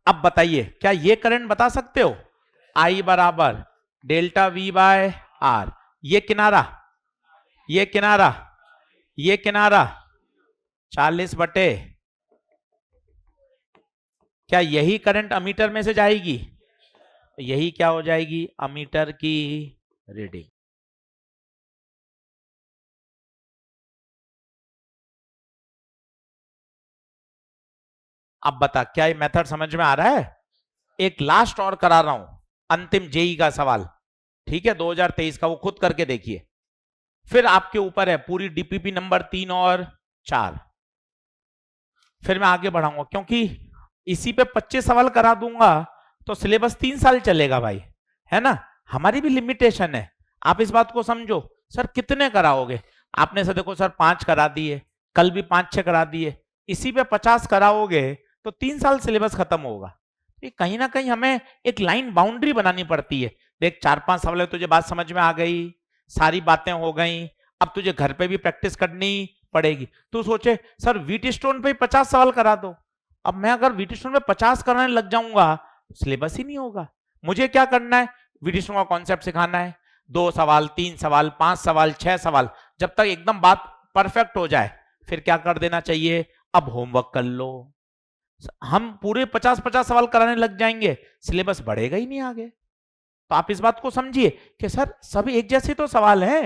अब बताइए क्या ये करंट बता सकते हो, आई बराबर डेल्टा वी बाय आर, ये किनारा, ये किनारा, ये किनारा 40 बटे, क्या यही करंट अमीटर में से जाएगी? यही क्या हो जाएगी, अमीटर की रीडिंग। अब बता क्या ये मेथड समझ में आ रहा है? एक लास्ट और करा रहा हूं, अंतिम जेई का सवाल, ठीक है 2023 का, वो खुद करके देखिए, फिर आपके ऊपर है पूरी डीपीपी नंबर 3 और 4। फिर मैं आगे बढ़ाऊंगा क्योंकि इसी पे 25 सवाल करा दूंगा तो सिलेबस 3 साल चलेगा भाई, है ना, हमारी भी लिमिटेशन है, आप इस बात को समझो। सर कितने कराओगे, आपने से देखो सर 5 करा दिए, कल भी 5-6 करा दिए, इसी पे 50 कराओगे तो 3 साल सिलेबस खत्म होगा। ये कहीं ना कहीं हमें एक लाइन बाउंड्री बनानी पड़ती है। देख 4-5 सवाल है, तुझे बात समझ में आ गई, सारी बातें हो गई, अब तुझे घर पे भी प्रैक्टिस करनी पड़ेगी। तू सोचे सर वीट स्टोन पे 50 सवाल करा दो, अब मैं अगर वीट स्टोन पे 50 कराने लग जाऊंगा सिलेबस ही नहीं होगा। मुझे क्या करना है, वीट स्टोन का कॉन्सेप्ट सिखाना है, 2 सवाल 3 सवाल 5 सवाल 6 सवाल, जब तक एकदम बात परफेक्ट हो जाए फिर क्या कर देना चाहिए, अब होमवर्क कर लो। हम पूरे 50-50 सवाल कराने लग जाएंगे, सिलेबस बढ़ेगा ही नहीं आगे। तो आप इस बात को समझिए कि सर सभी एक जैसे तो सवाल है,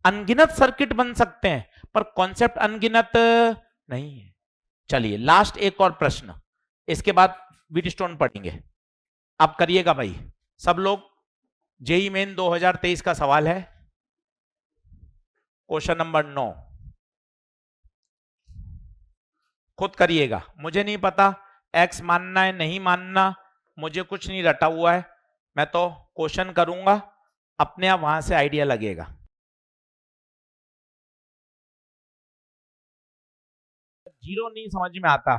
अनगिनत सर्किट बन सकते हैं पर कॉन्सेप्ट अनगिनत नहीं है। चलिए लास्ट एक और प्रश्न, इसके बाद व्हीटस्टोन पढ़ेंगे। आप करिएगा भाई सब लोग, जेई मेन 2023 का सवाल है, क्वेश्चन नंबर 9, खुद करिएगा, मुझे नहीं पता एक्स मानना है नहीं मानना, मुझे कुछ नहीं रटा हुआ है, मैं तो क्वेश्चन करूंगा, अपने आप वहां से आइडिया लगेगा। जीरो नहीं समझ में आता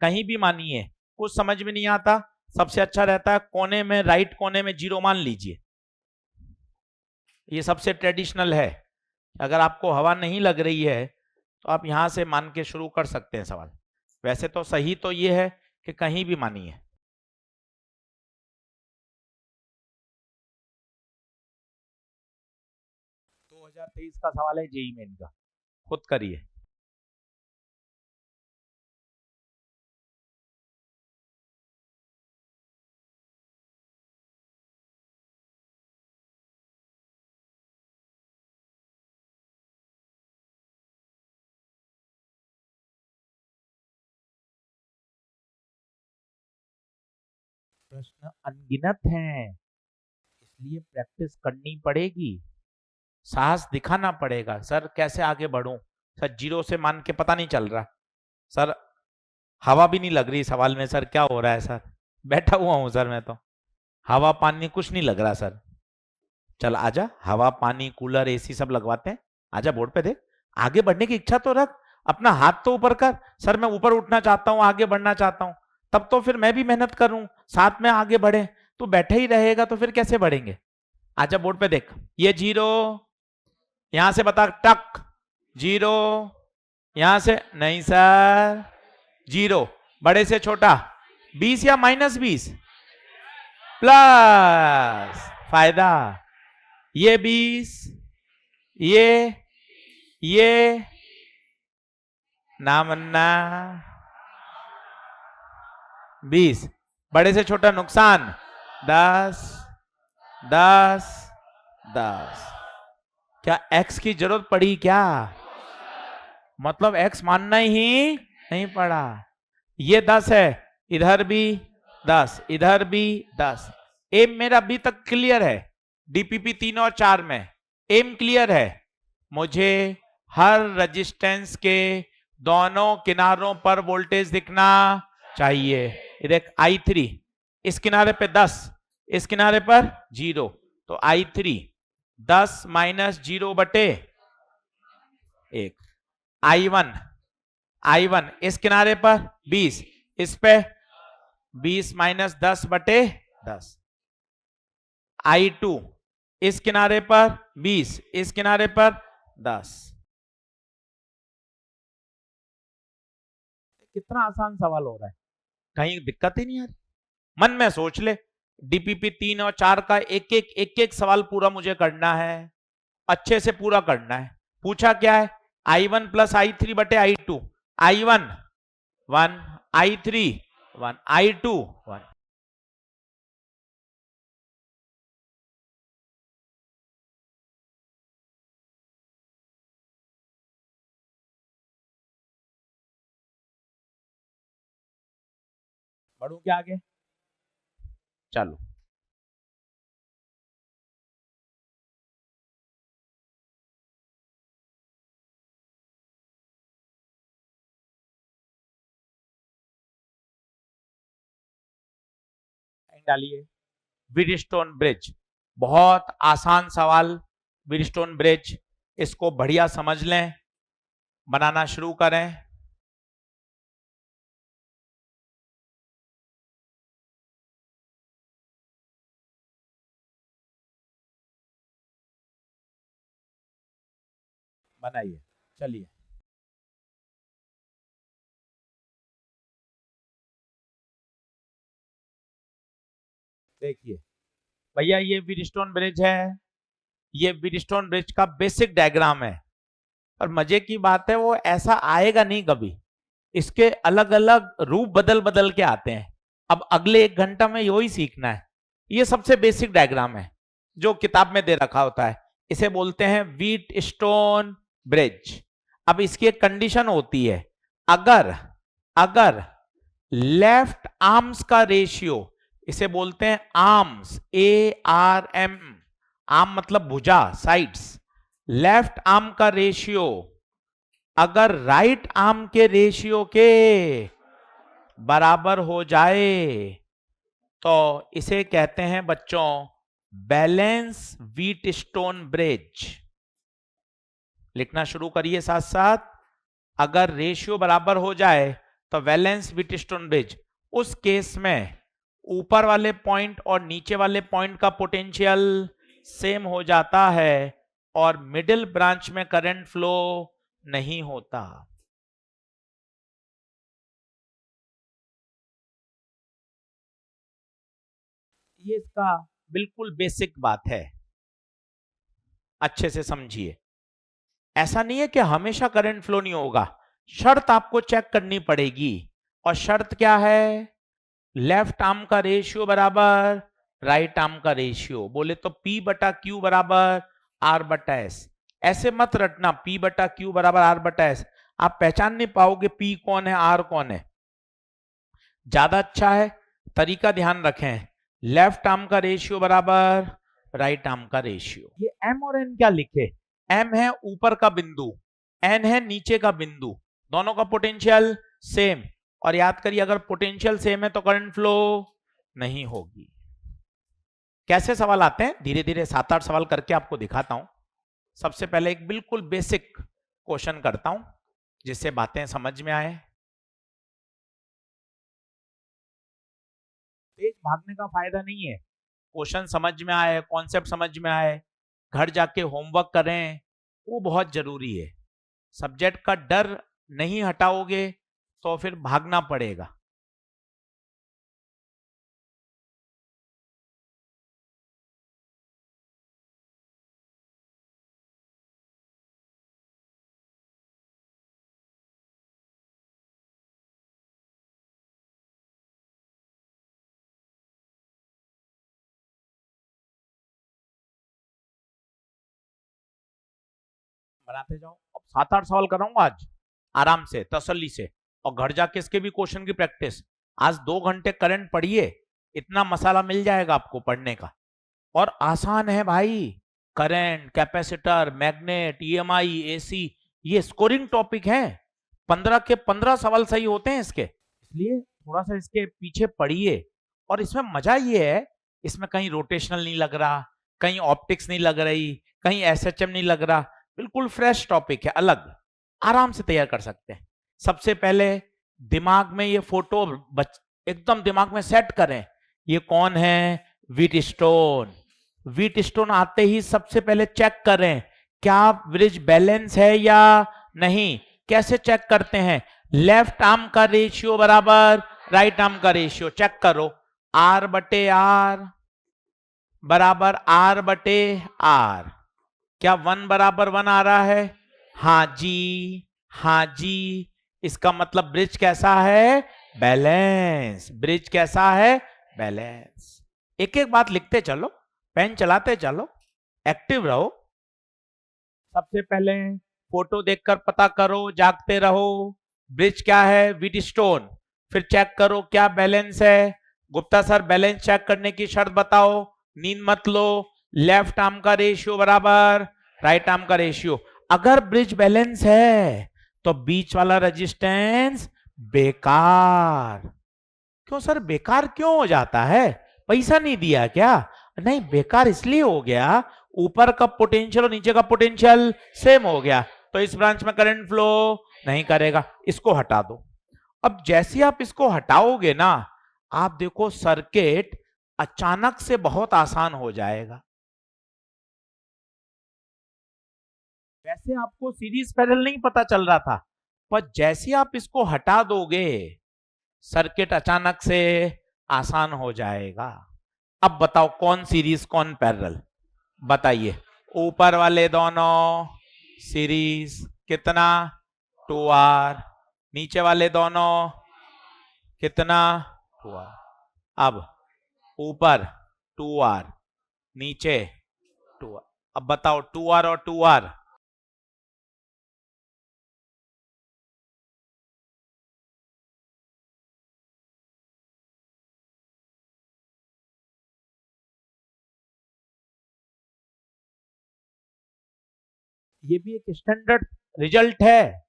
कहीं भी मानिए, कुछ समझ में नहीं आता, सबसे अच्छा रहता है कोने में, राइट कोने में जीरो मान लीजिए, ये सबसे ट्रेडिशनल है। अगर आपको हवा नहीं लग रही है तो आप यहां से मान के शुरू कर सकते हैं सवाल, वैसे तो सही तो ये है कि कहीं भी मानिए। 2023 का सवाल है जेई मेन का, खुद करिए। प्रश्न अनगिनत हैं, इसलिए प्रैक्टिस करनी पड़ेगी, साहस दिखाना पड़ेगा। सर कैसे आगे बढ़ूं, सर जीरो से मान के पता नहीं चल रहा, सर हवा भी नहीं लग रही सवाल में, सर क्या हो रहा है सर, बैठा हुआ हूं सर मैं तो, हवा पानी कुछ नहीं लग रहा सर। चल आजा, हवा पानी कूलर एसी सब लगवाते हैं, आजा बोर्ड पे देख, आगे बढ़ने की इच्छा तो रख, अपना हाथ तो ऊपर कर, सर मैं ऊपर उठना चाहता हूं, आगे बढ़ना चाहता हूं, तब तो फिर मैं भी मेहनत करूं, साथ में आगे बढ़े। तो बैठे ही रहेगा तो फिर कैसे बढ़ेंगे। आजा बोर्ड पे देख, ये जीरो, यहां से बता टक, जीरो, यहां से नहीं सर, जीरो, बड़े से छोटा 20 या -20, प्लस फायदा, ये 20, ये ना मन्ना 20, बड़े से छोटा नुकसान 10, 10, 10। क्या x की जरूरत पड़ी क्या, मतलब x मानना ही नहीं पड़ा। ये 10 है, इधर भी 10, इधर भी 10। एम मेरा अभी तक क्लियर है, डीपीपी 3 और 4 में एम क्लियर है, मुझे हर रेजिस्टेंस के दोनों किनारों पर वोल्टेज दिखना चाहिए। देख I3, इस किनारे पे 10, इस किनारे पर 0, तो I3 10 - 0 बटे 1, I1 इस किनारे पर 20, इस पे 20 - 10 बटे 10, I2 इस किनारे पर 20, इस किनारे पर 10। कितना आसान सवाल हो रहा है, कहीं दिक्कत ही नहीं आ रही। मन में सोच ले, डीपीपी 3 और 4 का एक एक सवाल पूरा मुझे करना है, अच्छे से पूरा करना है। पूछा क्या है, I1 + I3 बटे I2, I1 1, I3 1, I2 1। बढ़ू क्या आगे, चलो डालिए। व्हीटस्टोन ब्रिज, बहुत आसान सवाल, व्हीटस्टोन ब्रिज, इसको बढ़िया समझ लें, बनाना शुरू करें। बनाइए, चलिए देखिए भैया, ये व्हीटस्टोन ब्रिज है, ये व्हीटस्टोन ब्रिज का बेसिक डायग्राम है, और मजे की बात है वो ऐसा आएगा नहीं कभी, इसके अलग अलग रूप बदल बदल के आते हैं। अब अगले 1 घंटा में यही सीखना है। ये सबसे बेसिक डायग्राम है जो किताब में दे रखा होता है, इसे बोलते हैं व्हीटस्टोन ब्रिज। अब इसकी एक कंडीशन होती है, अगर अगर लेफ्ट आर्म्स का रेशियो, इसे बोलते हैं आर्म्स, ARM, आर्म मतलब भुजा, साइड्स, लेफ्ट आर्म का रेशियो अगर राइट आर्म के रेशियो के बराबर हो जाए तो इसे कहते हैं बच्चों बैलेंस व्हीटस्टोन ब्रिज। लिखना शुरू करिए साथ साथ, अगर रेशियो बराबर हो जाए तो वैलेंस व्हीटस्टोन ब्रिज। उस केस में ऊपर वाले पॉइंट और नीचे वाले पॉइंट का पोटेंशियल सेम हो जाता है और मिडिल ब्रांच में करंट फ्लो नहीं होता। ये इसका बिल्कुल बेसिक बात है, अच्छे से समझिए। ऐसा नहीं है कि हमेशा करंट फ्लो नहीं होगा, शर्त आपको चेक करनी पड़ेगी, और शर्त क्या है, लेफ्ट आर्म का रेशियो बराबर राइट आर्म का रेशियो, बोले तो P/Q बराबर R/S। ऐसे मत रटना P/Q बराबर R/S, आप पहचान नहीं पाओगे P कौन है R कौन है। ज्यादा अच्छा है तरीका ध्यान रखें, लेफ्ट आर्म का रेशियो बराबर राइट आर्म का रेशियो। ये एम और एन क्या लिखे, एम है ऊपर का बिंदु, एन है नीचे का बिंदु, दोनों का पोटेंशियल सेम। और याद करिए अगर पोटेंशियल सेम है तो करंट फ्लो नहीं होगी। कैसे सवाल आते हैं, धीरे धीरे 7-8 सवाल करके आपको दिखाता हूं। सबसे पहले एक बिल्कुल बेसिक क्वेश्चन करता हूं जिससे बातें समझ में आए। तेज भागने का फायदा नहीं है, क्वेश्चन समझ में आए, कॉन्सेप्ट समझ में आए, घर जाके होमवर्क करें, वो बहुत जरूरी है। सब्जेक्ट का डर नहीं हटाओगे तो फिर भागना पड़ेगा। बनाते जाओ, अब 7-8 सवाल कराऊंगा आज आराम से, तसल्ली से, और घर जाके इसके भी क्वेश्चन की प्रैक्टिस। आज 2 घंटे करंट पढ़िए, इतना मसाला मिल जाएगा आपको पढ़ने का। और आसान है भाई, current, capacitor, magnet, EMI, AC, ये स्कोरिंग टॉपिक है। 15 के 15 सवाल सही होते हैं इसके, इसलिए थोड़ा सा इसके पीछे पढ़िए। और इसमें मजा ये है, इसमें कहीं रोटेशनल नहीं लग रहा, कहीं ऑप्टिक्स नहीं लग रही, कहीं एसएचएम नहीं लग रहा, बिल्कुल फ्रेश टॉपिक है, अलग, आराम से तैयार कर सकते हैं। सबसे पहले दिमाग में ये फोटो एकदम दिमाग में सेट करें, ये कौन है, व्हीटस्टोन। व्हीटस्टोन आते ही सबसे पहले चेक करें क्या ब्रिज बैलेंस है या नहीं। कैसे चेक करते हैं, लेफ्ट आर्म का रेशियो बराबर राइट आर्म का रेशियो, चेक करो, आर बटे आर बराबर आर बटे आर। क्या 1 बराबर 1 आ रहा है, हाँ जी, हाँ जी। इसका मतलब ब्रिज कैसा है, बैलेंस। ब्रिज कैसा है, बैलेंस। एक एक बात लिखते चलो, पेन चलाते चलो, एक्टिव रहो। सबसे पहले फोटो देखकर पता करो, जागते रहो, ब्रिज क्या है, व्हीटस्टोन। फिर चेक करो क्या बैलेंस है। गुप्ता सर बैलेंस चेक करने की शर्त बताओ, नींद मत लो। लेफ्ट आर्म का रेशियो बराबर राइट आर्म का रेशियो। अगर ब्रिज बैलेंस है तो बीच वाला रेजिस्टेंस बेकार। क्यों सर, बेकार क्यों हो जाता है, पैसा नहीं दिया क्या? नहीं, बेकार इसलिए हो गया, ऊपर का पोटेंशियल और नीचे का पोटेंशियल सेम हो गया, तो इस ब्रांच में करंट फ्लो नहीं करेगा, इसको हटा दो। अब जैसे आप इसको हटाओगे ना, आप देखो सर्किट अचानक से बहुत आसान हो जाएगा। वैसे आपको सीरीज पैरेलल नहीं पता चल रहा था, पर जैसे आप इसको हटा दोगे सर्किट अचानक से आसान हो जाएगा। अब बताओ कौन सीरीज कौन पैरेलल, बताइए। ऊपर वाले दोनों सीरीज, कितना, 2R। नीचे वाले दोनों कितना, 2R। अब ऊपर 2R, नीचे 2R। अब बताओ 2R और 2R, ये भी एक स्टैंडर्ड रिजल्ट है।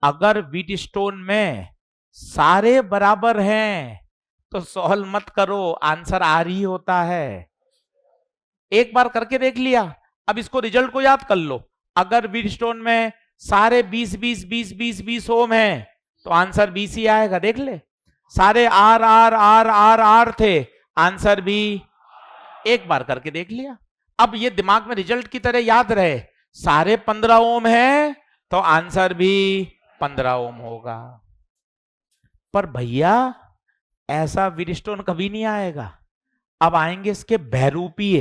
अगर व्हीटस्टोन में सारे बराबर हैं तो सॉल्व मत करो, आंसर आर ही होता है। एक बार करके देख लिया, अब इसको रिजल्ट को याद कर लो। अगर व्हीटस्टोन में सारे 20-20-20-20-20 ओम है तो आंसर 20 ही आएगा, देख ले। सारे R R R R R थे, आंसर भी। एक बार करके देख लिया। अब ये दिमाग में रिजल्ट की तरह याद रहे, सारे 15 ओम है तो आंसर भी 15 ओम होगा। पर भैया ऐसा व्हीटस्टोन कभी नहीं आएगा। अब आएंगे इसके बहरूपीय।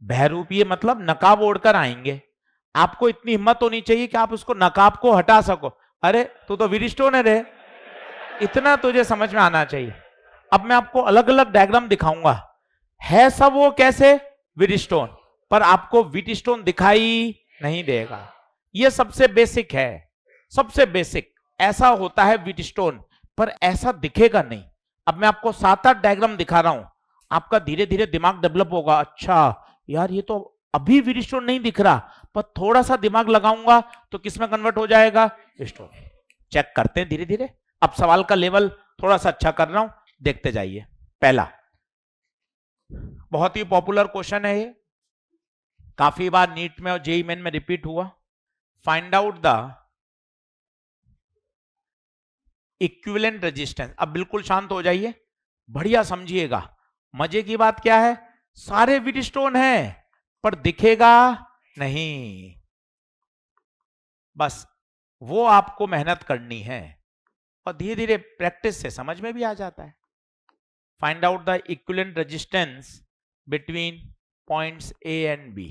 बहरूपीय मतलब नकाब ओढ़कर आएंगे। आपको इतनी हिम्मत होनी चाहिए कि आप उसको नकाब को हटा सको। अरे तू तो व्हीटस्टोन है रे, इतना तुझे समझ में आना चाहिए। अब मैं आपको अलग अलग डायग्राम दिखाऊंगा, है सब वो कैसे व्हीटस्टोन, पर आपको व्हीटस्टोन दिखाई नहीं देगा। ये सबसे बेसिक है, सबसे बेसिक ऐसा होता है व्हीटस्टोन, पर ऐसा दिखेगा नहीं। अब मैं आपको 7-8 डायग्राम दिखा रहा हूं, आपका धीरे धीरे दिमाग डेवलप होगा। अच्छा यार ये तो अभी व्हीटस्टोन नहीं दिख रहा, पर थोड़ा सा दिमाग लगाऊंगा तो किसमें कन्वर्ट हो जाएगा, स्टोन। चेक करते हैं धीरे धीरे। अब सवाल का लेवल थोड़ा सा अच्छा कर रहा हूं, देखते जाइए। पहला बहुत ही पॉपुलर क्वेश्चन है ये, काफी बार नीट में और जेईई मेन में रिपीट हुआ। Find out the equivalent resistance. अब बिल्कुल शांत हो जाइए, बढ़िया समझिएगा। मजे की बात क्या है, सारे व्हीटस्टोन हैं पर दिखेगा नहीं, बस वो आपको मेहनत करनी है और धीरे धीरे प्रैक्टिस से समझ में भी आ जाता है। Find out the equivalent resistance between points A and B.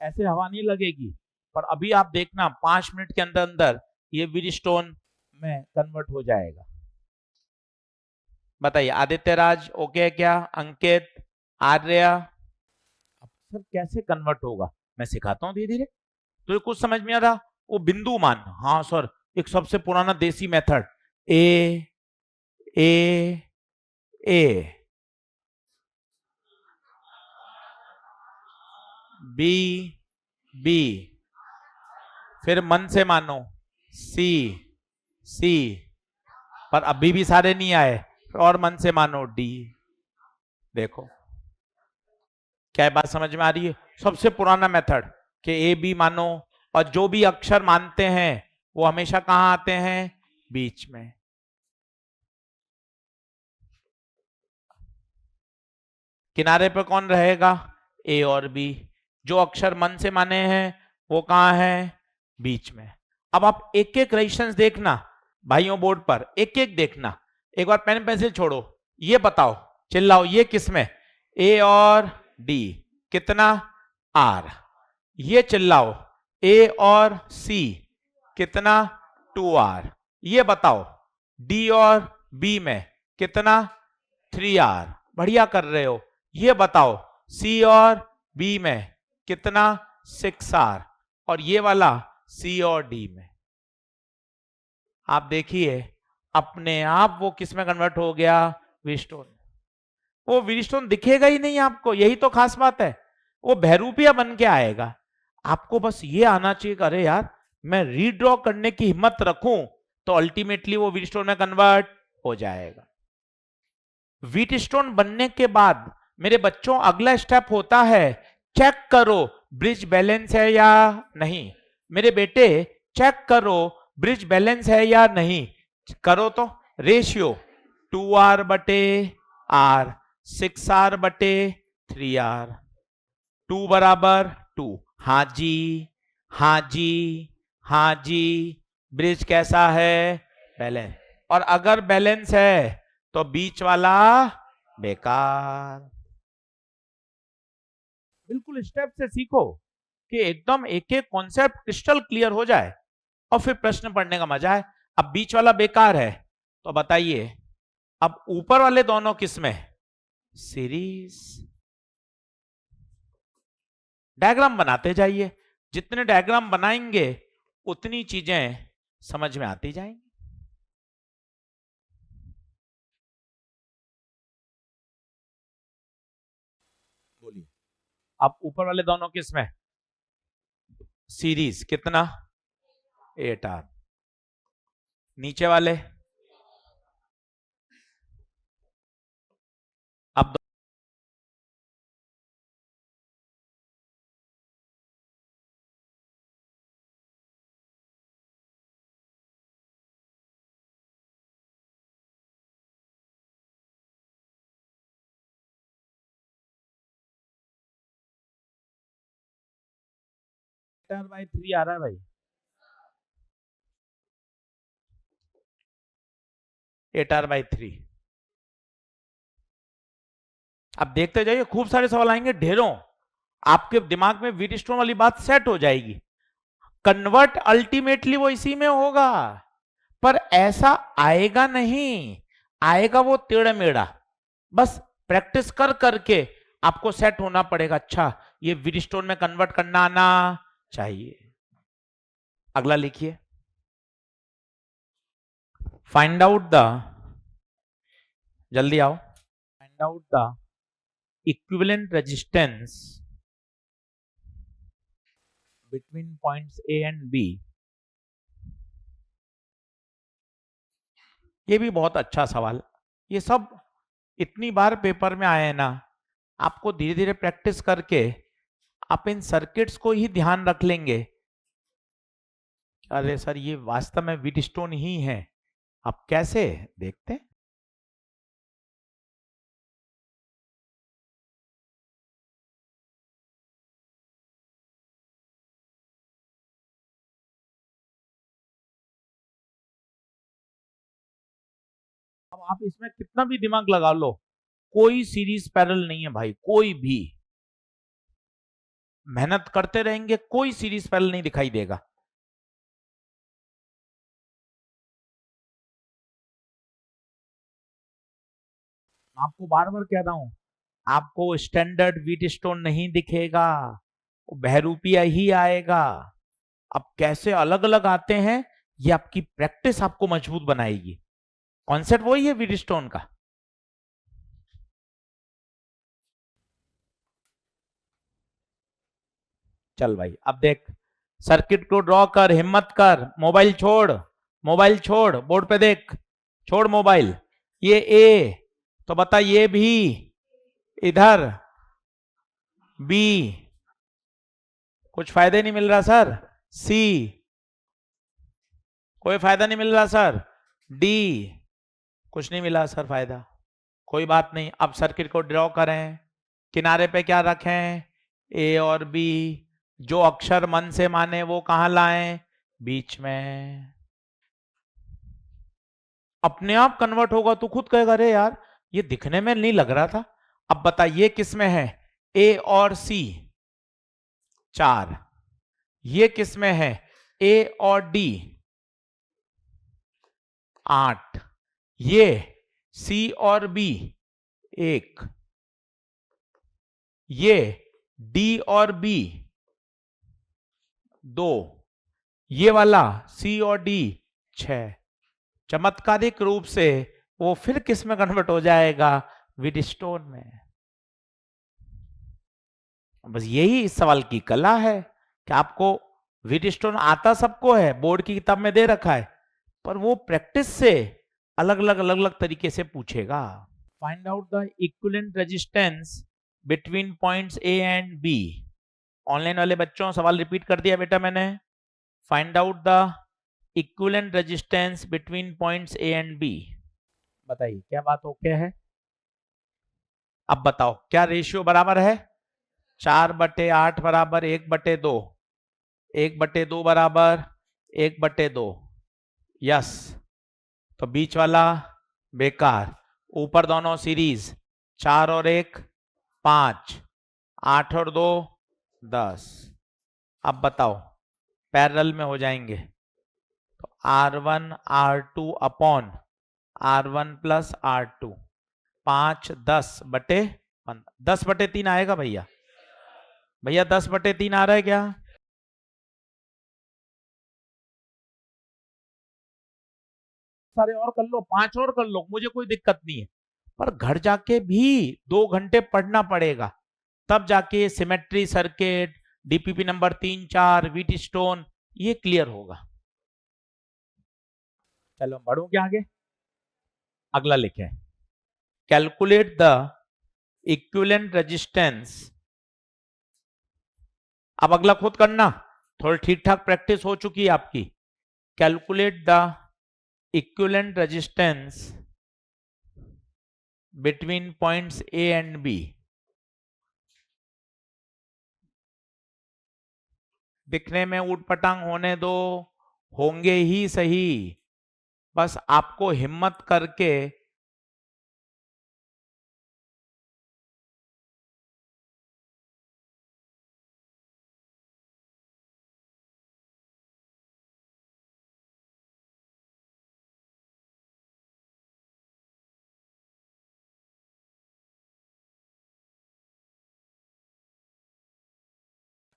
ऐसे हवा नहीं लगेगी, पर अभी आप देखना 5 मिनट के अंदर अंदर ये व्हीटस्टोन में कन्वर्ट हो जाएगा। बताइए आदित्य राज ओके है क्या, अंकित, आर्या। अब सर कैसे कन्वर्ट होगा, मैं सिखाता हूं धीरे धीरे। तो कुछ समझ में आ रहा, वो बिंदु मान, हाँ सर एक सबसे पुराना देसी मेथड, ए ए ए, बी बी, फिर मन से मानो सी सी, पर अभी भी सारे नहीं आए, और मन से मानो डी। देखो क्या बात समझ में आ रही है, सबसे पुराना मेथड कि ए बी मानो, और जो भी अक्षर मानते हैं वो हमेशा कहां आते हैं, बीच में। किनारे पर कौन रहेगा, ए और बी। जो अक्षर मन से माने हैं वो कहां है, बीच में। अब आप एक एक रेजिस्टेंस देखना भाइयों, बोर्ड पर एक एक देखना। एक बार पेन पेंसिल छोड़ो, ये बताओ, चिल्लाओ, ये किसमें, ए और डी कितना, आर। ये चिल्लाओ, ए और सी कितना, 2R। ये बताओ डी और बी में कितना, 3R। बढ़िया कर रहे हो। ये बताओ सी और बी में कितना, 6R। और ये वाला सी और डी में, आप देखिए अपने आप वो किस में कन्वर्ट हो गया, व्हीटस्टोन। वो व्हीटस्टोन दिखेगा ही नहीं आपको, यही तो खास बात है, वो बहरूपिया बन के आएगा। आपको बस ये आना चाहिए, अरे यार मैं रीड्रॉ करने की हिम्मत रखूं तो अल्टीमेटली वो व्हीटस्टोन में कन्वर्ट हो जाएगा। व्हीटस्टोन बनने के बाद मेरे बच्चों अगला स्टेप होता है, चेक करो ब्रिज बैलेंस है या नहीं। मेरे बेटे चेक करो ब्रिज बैलेंस है या नहीं, करो तो रेशियो 2R बटे R, 6R बटे 3R, 2 बराबर 2। हाँ जी हाँ जी हाँ जी, ब्रिज कैसा है, बैलेंस। और अगर बैलेंस है तो बीच वाला बेकार। बिल्कुल स्टेप से सीखो कि एकदम एक एक कॉन्सेप्ट क्रिस्टल क्लियर हो जाए और फिर प्रश्न पढ़ने का मजा है। अब बीच वाला बेकार है तो बताइए अब ऊपर वाले दोनों किसमें, सीरीज। डायग्राम बनाते जाइए, जितने डायग्राम बनाएंगे उतनी चीजें समझ में आती जाएंगी। बोलिए अब ऊपर वाले दोनों किसमें, सीरीज कितना, 8R। नीचे वाले अब बाई 3 आ रहा है भाई, 8R/3। अब देखते जाइए खूब सारे सवाल आएंगे ढेरों, आपके दिमाग में व्हीटस्टोन वाली बात सेट हो जाएगी। कन्वर्ट अल्टीमेटली वो इसी में होगा, पर ऐसा आएगा नहीं, आएगा वो टेढ़ा मेढ़ा। बस प्रैक्टिस कर करके आपको सेट होना पड़ेगा। अच्छा ये व्हीटस्टोन में कन्वर्ट करना आना चाहिए। अगला लिखिए, फाइंड आउट द, जल्दी आओ, find out the equivalent resistance between points A and B. ये भी बहुत अच्छा सवाल, ये सब इतनी बार पेपर में आए हैं ना, आपको धीरे धीरे प्रैक्टिस करके आप इन सर्किट्स को ही ध्यान रख लेंगे। अरे सर ये वास्तव में व्हीटस्टोन ही है, आप कैसे देखते हैं? अब आप इसमें कितना भी दिमाग लगा लो, कोई सीरीज पैरेलल नहीं है भाई, कोई भी मेहनत करते रहेंगे कोई सीरीज पैरेलल नहीं दिखाई देगा। आपको बार बार कह रहा हूं, आपको स्टैंडर्ड व्हीटस्टोन नहीं दिखेगा, वो बहरूपिया ही आएगा। अब कैसे अलग अलग आते हैं, ये आपकी प्रैक्टिस आपको मजबूत बनाएगी। कॉन्सेप्ट वही है व्हीटस्टोन का। चल भाई अब देख, सर्किट को ड्रॉ कर, हिम्मत कर, मोबाइल छोड़, मोबाइल छोड़, बोर्ड पे देख, छोड़ मोबाइल। ये ए, तो बता ये भी, इधर बी, कुछ फायदे नहीं मिल रहा सर। सी, कोई फायदा नहीं मिल रहा सर। डी, कुछ नहीं मिला सर फायदा। कोई बात नहीं, अब सर्किट को ड्रॉ करें, किनारे पे क्या रखें, ए और बी, जो अक्षर मन से माने वो कहां लाएं, बीच में। अपने आप कन्वर्ट होगा, तू खुद कहेगा अरे यार ये दिखने में नहीं लग रहा था। अब बता ये किस में है, ए और सी 4, ये किस में है, ए और डी 8, ये सी और बी 1, ये डी और बी 2, ये वाला सी और डी 6। चमत्कारिक रूप से वो फिर किस में कन्वर्ट हो जाएगा, व्हीटस्टोन में। बस यही इस सवाल की कला है कि आपको व्हीटस्टोन आता सबको है, बोर्ड की किताब में दे रखा है, पर वो प्रैक्टिस से अलग अलग तरीके से पूछेगा। Find out the equivalent resistance between points A and B. Online वाले बच्चों सवाल रिपीट कर दिया बेटा मैंने। Find out the equivalent resistance between points A and B. बताइए क्या बात ओके है? अब बताओ क्या रेशियो बराबर है, 4/8 बराबर 1/2, 1/2 बराबर 1/2, यस। तो बीच वाला बेकार, ऊपर दोनों सीरीज, 4 और 1 5, 8 और 2 10। अब बताओ पैरेलल में हो जाएंगे, तो R1 R2 upon R1 plus R2, 5 10/15, 10/3 आएगा भैया, भैया 10/3 आ रहा है क्या? सारे और कर लो, 5 और कर लो, मुझे कोई दिक्कत नहीं है, पर घर जाके भी 2 घंटे पढ़ना पड़ेगा, तब जाके symmetry circuit, DPP number 3 4, Wheatstone, ये क्लियर होगा। चलो बढ़ो क्या आगे, अगला लिखे, कैलकुलेट द इक्विवेलेंट रेजिस्टेंस। अब अगला खुद करना, थोड़ी ठीक ठाक प्रैक्टिस हो चुकी है आपकी। Calculate the equivalent resistance between points A and B. दिखने में उटपटांग होने दो, होंगे ही सही, बस आपको हिम्मत करके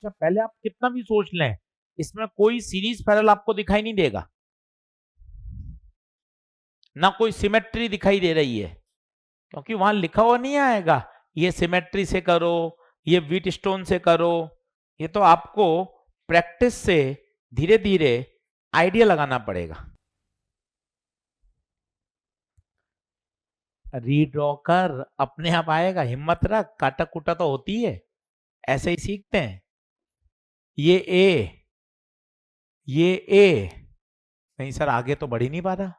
अच्छा पहले आप कितना भी सोच लें, इसमें कोई सीरीज पैरेलल आपको दिखाई नहीं देगा, ना कोई सिमेट्री दिखाई दे रही है, क्योंकि वहां लिखा हुआ नहीं आएगा ये सिमेट्री से करो, ये व्हीट स्टोन से करो। ये तो आपको प्रैक्टिस से धीरे धीरे आइडिया लगाना पड़ेगा। रीड्रॉ कर, अपने आप आएगा, हिम्मत रख, काटा कुटा तो होती है, ऐसे ही सीखते हैं। ये ए, ये ए, नहीं सर आगे तो बढ़ ही नहीं पा रहा,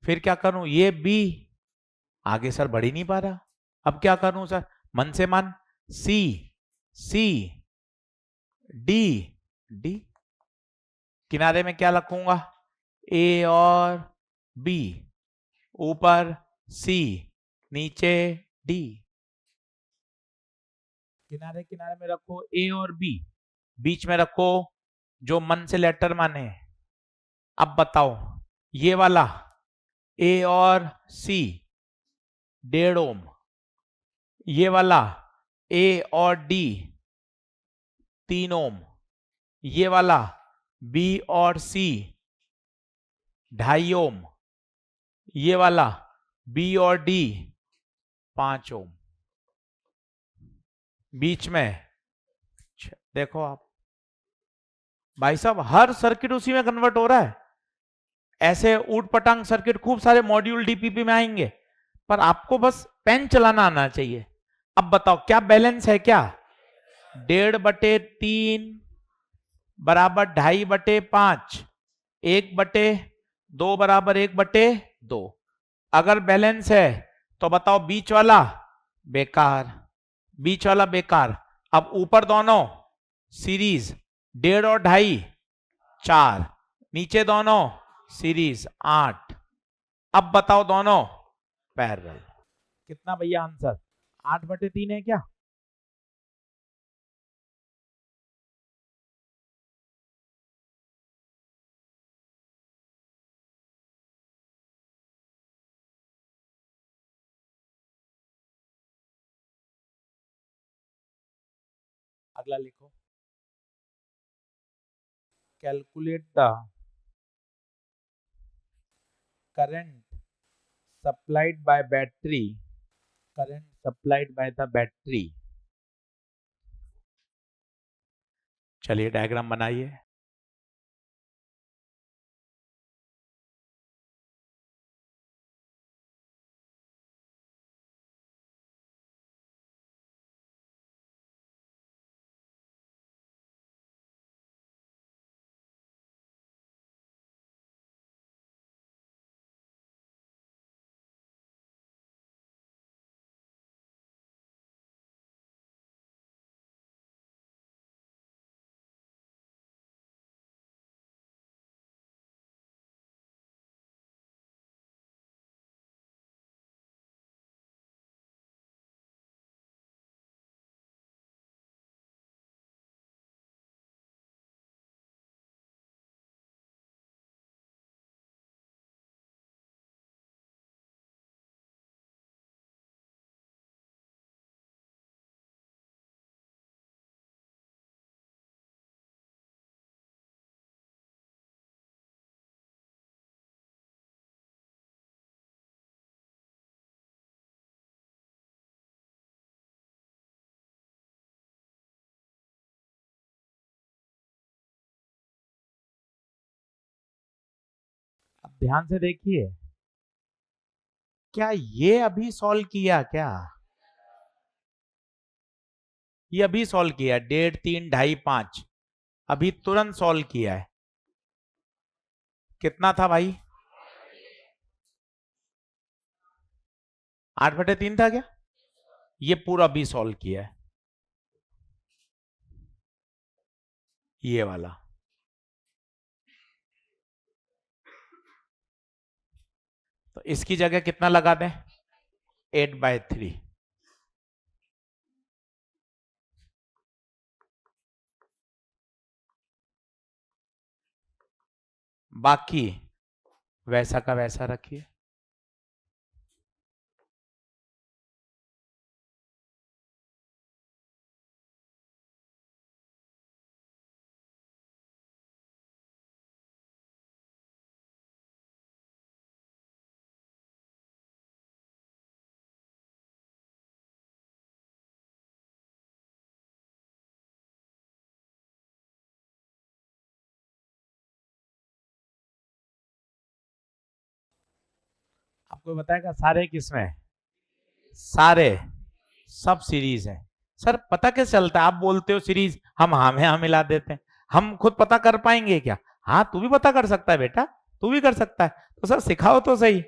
फिर क्या करूं, ये बी, आगे सर बढ़ ही नहीं पा रहा, अब क्या करूं सर, मन से मन, सी, सी, डी, डी, किनारे में क्या रखूंगा, ए और बी, ऊपर सी, नीचे डी, किनारे किनारे में रखो ए और बी, बीच में रखो जो मन से लेटर माने। अब बताओ ये वाला ए और सी 1.5 ओम, ये वाला ए और डी 3 ओम, ये वाला बी और सी 2.5 ओम, ये वाला बी और डी 5 ओम, बीच में देखो आप भाई साहब हर सर्किट उसी में कन्वर्ट हो रहा है। ऐसे ऊट पटांग सर्किट खूब सारे मॉड्यूल डीपीपी में आएंगे, पर आपको बस पेन चलाना आना चाहिए। अब बताओ क्या बैलेंस है, क्या 1.5/3 बराबर 2.5/5, 1/2 बराबर 1/2। अगर बैलेंस है तो बताओ बीच वाला बेकार, बीच वाला बेकार। अब ऊपर दोनों सीरीज 1.5 और 2.5 4, नीचे दोनों सीरीज 8। अब बताओ दोनों पैरेलल, कितना भैया आंसर, 8/3 है क्या? अगला लिखो, calculate the current supplied by battery, current supplied by the battery. चलिए डायग्राम बनाइए। अब ध्यान से देखिए, क्या ये अभी सॉल्व किया क्या? ये अभी सॉल्व किया 1.5 3 2.5 5, अभी तुरंत सॉल्व किया है। कितना था भाई, 8/3 था क्या? ये पूरा भी सॉल्व किया है, ये वाला। तो इसकी जगह कितना लगा दें, 8/3। बाकी वैसा का वैसा रखिए। कोई बताएगा सारे किसमें? सारे सब सीरीज है। सर पता कैसे चलता है? आप बोलते हो सीरीज, हम हाँ में हाँ मिला देते हैं। हम खुद पता कर पाएंगे क्या? हाँ तू भी पता कर सकता है बेटा, तू भी कर सकता है। तो सर सिखाओ तो सही।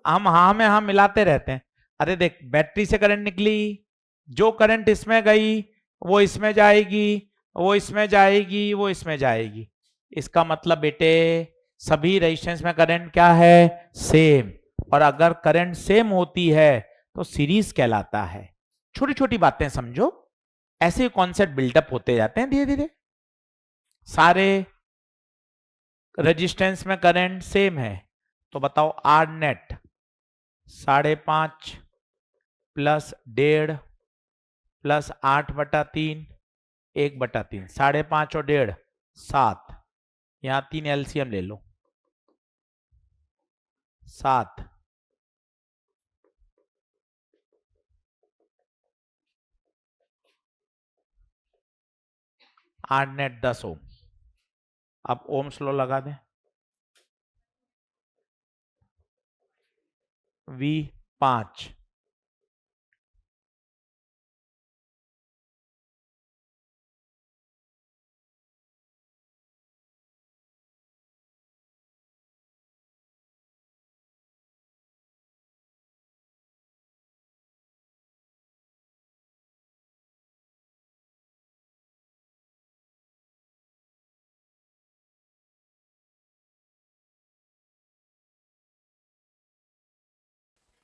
हम हाँ में हाँ मिलाते रहते हैं। अरे देख, बैटरी से करंट निकली, जो करंट इसमें गई वो इसमें जाएगी, वो इसमें जाएगी, वो इसमें जाएगी। इसका मतलब बेटे सभी रेजिस्टेंस में करंट क्या है? सेम। और अगर करंट सेम होती है तो सीरीज कहलाता है। छोटी छोटी बातें समझो, ऐसे कॉन्सेप्ट बिल्डअप होते जाते हैं धीरे धीरे। सारे रेजिस्टेंस में करंट सेम है, तो बताओ आर नेट 5.5 प्लस 1.5 प्लस 8/3 1/3, 5.5 और 1.5 7। यहां 3 एलसीएम ले लो, 7। आर नेट 10 ओम। अब ओम्स लॉ लगा दें। V 5,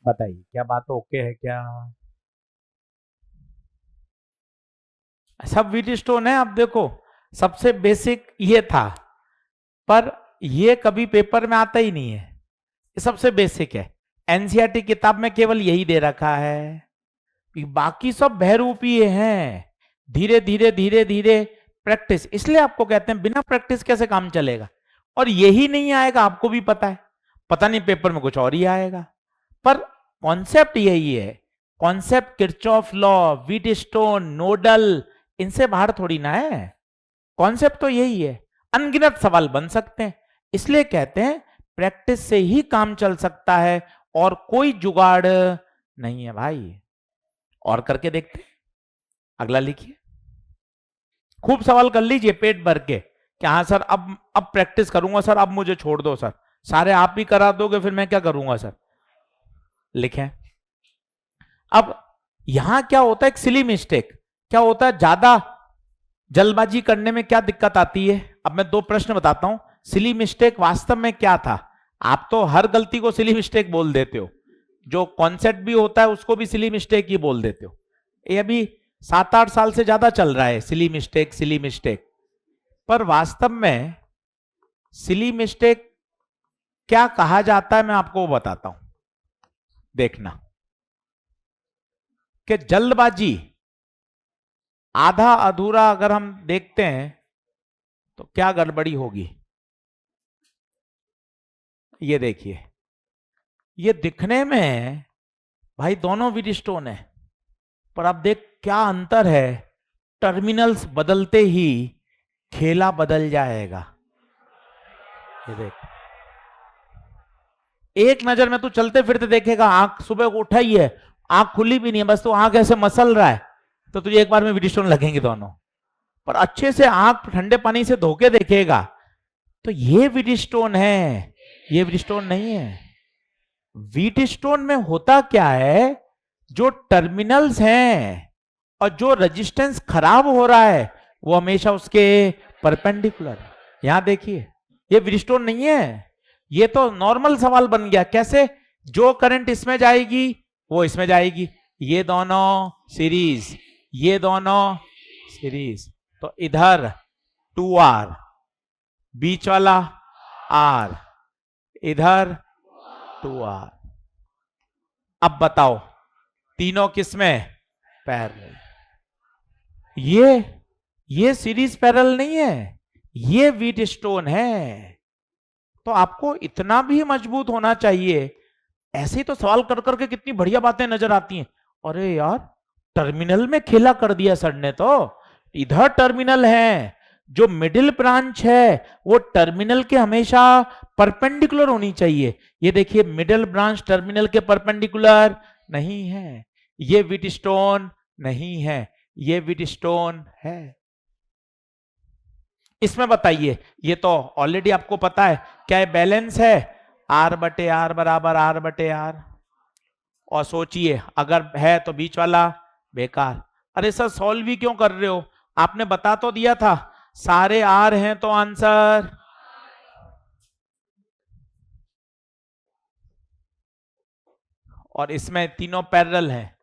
बताइए क्या बात ओके है क्या? सब व्हीट स्टोन है। अब देखो सबसे बेसिक ये था, पर ये कभी पेपर में आता ही नहीं है। ये सबसे बेसिक है, एनसीईआरटी किताब में केवल यही दे रखा है। बाकी सब बहरूपीय हैं। धीरे धीरे धीरे धीरे प्रैक्टिस, इसलिए आपको कहते हैं बिना प्रैक्टिस कैसे काम चलेगा। और यही नहीं आएगा आपको भी पता है, पता नहीं पेपर में कुछ और ही आएगा, पर कॉन्सेप्ट यही है। Concept Kirchhoff law, wheat stone, nodal, इनसे बाहर थोड़ी ना है। कॉन्सेप्ट तो यही है। अनगिनत सवाल बन सकते हैं, इसलिए कहते हैं प्रैक्टिस से ही काम चल सकता है, और कोई जुगाड़ नहीं है भाई। और करके देखते हैं, अगला लिखिए। खूब सवाल कर लीजिए पेट भर के कि हाँ सर अब प्रैक्टिस करूंगा सर, अब मुझे छोड़ दो सर, सारे आप ही करा दोगे फिर मैं क्या करूंगा सर। लिखें। अब यहां क्या होता है, एक सिली मिस्टेक क्या होता है, ज्यादा जल्दबाजी करने में क्या दिक्कत आती है। अब मैं 2 प्रश्न बताता हूं। सिली मिस्टेक वास्तव में क्या था? आप तो हर गलती को सिली मिस्टेक बोल देते हो, जो कॉन्सेप्ट भी होता है उसको भी सिली मिस्टेक ही बोल देते हो। ये अभी 7-8 साल से ज्यादा चल रहा है सिली मिस्टेक, सिली मिस्टेक। पर वास्तव में सिली मिस्टेक क्या कहा जाता है मैं आपको बताता हूं, देखना। कि जल्दबाजी, आधा अधूरा अगर हम देखते हैं तो क्या गड़बड़ी होगी। ये देखिए, ये दिखने में भाई दोनों व्हीट स्टोन है, पर आप देख क्या अंतर है। टर्मिनल्स बदलते ही खेला बदल जाएगा। ये देख, एक नजर में तू चलते फिरते देखेगा, आंख सुबह को उठा ही है, आंख खुली भी नहीं है, बस तो आंख ऐसे मसल रहा है, तो तुझे एक बार में व्हीट स्टोन लगेंगे दोनों। पर अच्छे से आंख ठंडे पानी से धो के देखेगा तो ये व्हीट स्टोन है, ये व्हीट स्टोन नहीं है। व्हीट स्टोन में होता क्या है, जो टर्मिनल्स हैं और जो रेजिस्टेंस खराब हो रहा है वो हमेशा उसके परपेंडिकुलर। यहां देखिए, ये व्हीट स्टोन नहीं है, ये तो नॉर्मल सवाल बन गया। कैसे? जो करंट इसमें जाएगी वो इसमें जाएगी, ये दोनों सीरीज, ये दोनों सीरीज, तो इधर 2R, बीच वाला R, इधर 2R। अब बताओ तीनों किसमें? पैरेलल। ये सीरीज पैरेलल नहीं है, ये व्हीट स्टोन है। तो आपको इतना भी मजबूत होना चाहिए। ऐसे ही तो सवाल कर करके कितनी बढ़िया बातें नजर आती हैं। अरे यार, टर्मिनल में खेला कर दिया सर ने, तो इधर टर्मिनल है जो मिडिल ब्रांच है वो टर्मिनल के हमेशा परपेंडिकुलर होनी चाहिए। ये देखिए मिडिल ब्रांच टर्मिनल के परपेंडिकुलर नहीं है, ये व्हीटस्टोन नहीं है, ये व्हीटस्टोन है। इसमें बताइए, ये तो ऑलरेडी आपको पता है क्या है, बैलेंस है, आर बटे आर बराबर आर बटे आर। और सोचिए अगर है तो बीच वाला बेकार। अरे सर सॉल्व ही क्यों कर रहे हो, आपने बता तो दिया था सारे आर हैं तो आंसर। और इसमें तीनों पैरेलल हैं।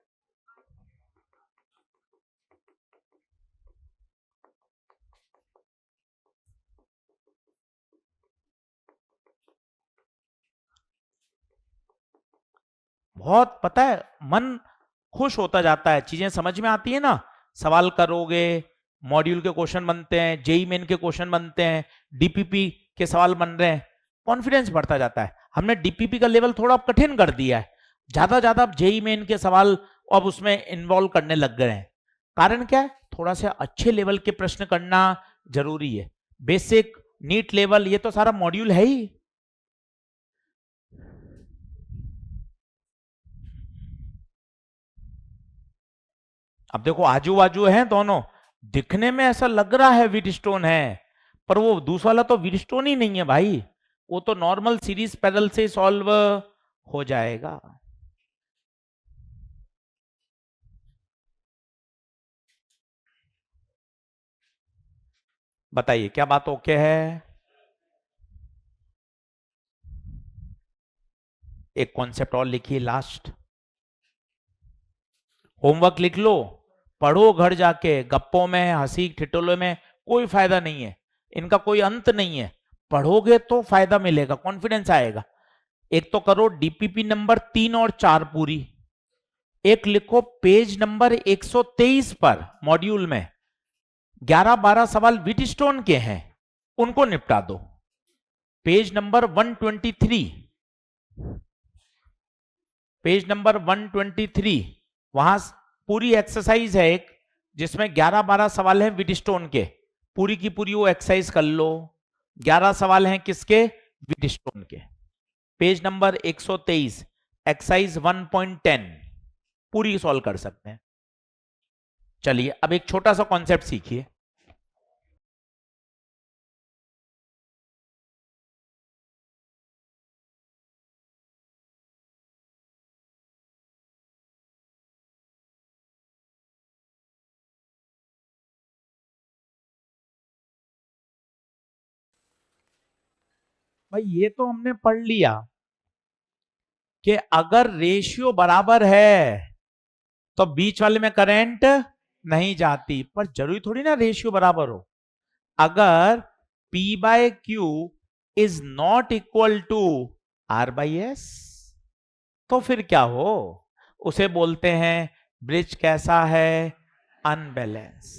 बहुत पता है मन खुश होता जाता है, चीजें समझ में आती है ना, सवाल करोगे, मॉड्यूल के क्वेश्चन बनते हैं, जेई मेन के क्वेश्चन बनते हैं, डीपीपी के सवाल बन रहे हैं, कॉन्फिडेंस बढ़ता जाता है। हमने डीपीपी का लेवल थोड़ा कठिन कर दिया है, ज्यादा ज्यादा जेई मेन के सवाल अब उसमें इन्वॉल्व करने लग गए हैं। कारण क्या है, थोड़ा सा अच्छे लेवल के प्रश्न करना जरूरी है। बेसिक नीट लेवल ये तो सारा मॉड्यूल है ही। अब देखो आजू बाजू है दोनों, दिखने में ऐसा लग रहा है व्हीटस्टोन है, पर वो दूसरा वाला तो व्हीटस्टोन ही नहीं है भाई, वो तो नॉर्मल सीरीज पैरेलल से सॉल्व हो जाएगा। बताइए क्या बात ओके है। एक कॉन्सेप्ट और लिखिए लास्ट, होमवर्क लिख लो, पढ़ो घर जाके, गप्पों में हंसी ठिठोले में कोई फायदा नहीं है, इनका कोई अंत नहीं है। पढ़ोगे तो फायदा मिलेगा, कॉन्फिडेंस आएगा। एक तो करो डीपीपी नंबर 3 और 4 पूरी, एक लिखो पेज नंबर 123 पर मॉड्यूल में 11-12 सवाल व्हीटस्टोन के हैं, उनको निपटा दो। पेज नंबर 123, पेज नंबर 123, वहां पूरी एक्सरसाइज है एक, जिसमें 11-12 सवाल हैं व्हीटस्टोन के, पूरी की पूरी वो एक्सरसाइज कर लो। 11 सवाल हैं किसके, व्हीटस्टोन के। पेज नंबर 123, एक्सरसाइज 1.10 पूरी सॉल्व कर सकते हैं। चलिए अब एक छोटा सा कॉन्सेप्ट सीखिए। भाई ये तो हमने पढ़ लिया कि अगर रेशियो बराबर है तो बीच वाले में करंट नहीं जाती, पर जरूरी थोड़ी ना रेशियो बराबर हो। अगर P by Q is not equal to R by S, तो फिर क्या हो, उसे बोलते हैं ब्रिज कैसा है, अनबैलेंस।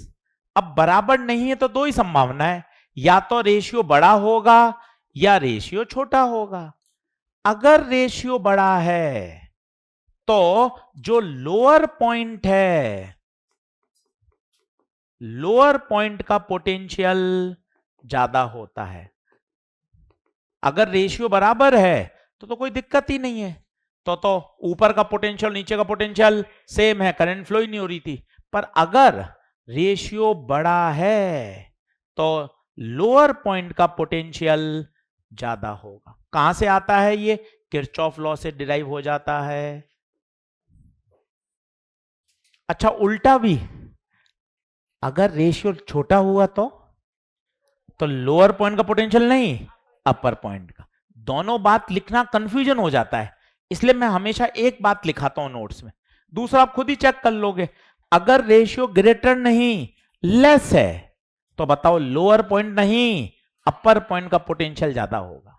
अब बराबर नहीं है तो दो ही संभावना है, या तो रेशियो बड़ा होगा या रेशियो छोटा होगा। अगर रेशियो बड़ा है तो जो लोअर पॉइंट है, लोअर पॉइंट का पोटेंशियल ज्यादा होता है। अगर रेशियो बराबर है तो कोई दिक्कत ही नहीं है, तो ऊपर का पोटेंशियल नीचे का पोटेंशियल सेम है, करंट फ्लो ही नहीं हो रही थी। पर अगर रेशियो बड़ा है तो लोअर पॉइंट का पोटेंशियल ज्यादा होगा। कहां से आता है ये, किरचॉफ लॉ से डिराइव हो जाता है। अच्छा उल्टा भी, अगर रेशियो छोटा हुआ तो लोअर पॉइंट का पोटेंशियल नहीं, अपर पॉइंट का। दोनों बात लिखना कंफ्यूजन हो जाता है, इसलिए मैं हमेशा एक बात लिखाता हूं नोट्स में, दूसरा आप खुद ही चेक कर लोगे। अगर रेशियो ग्रेटर नहीं लेस है तो बताओ लोअर पॉइंट नहीं अपर पॉइंट का पोटेंशियल ज्यादा होगा।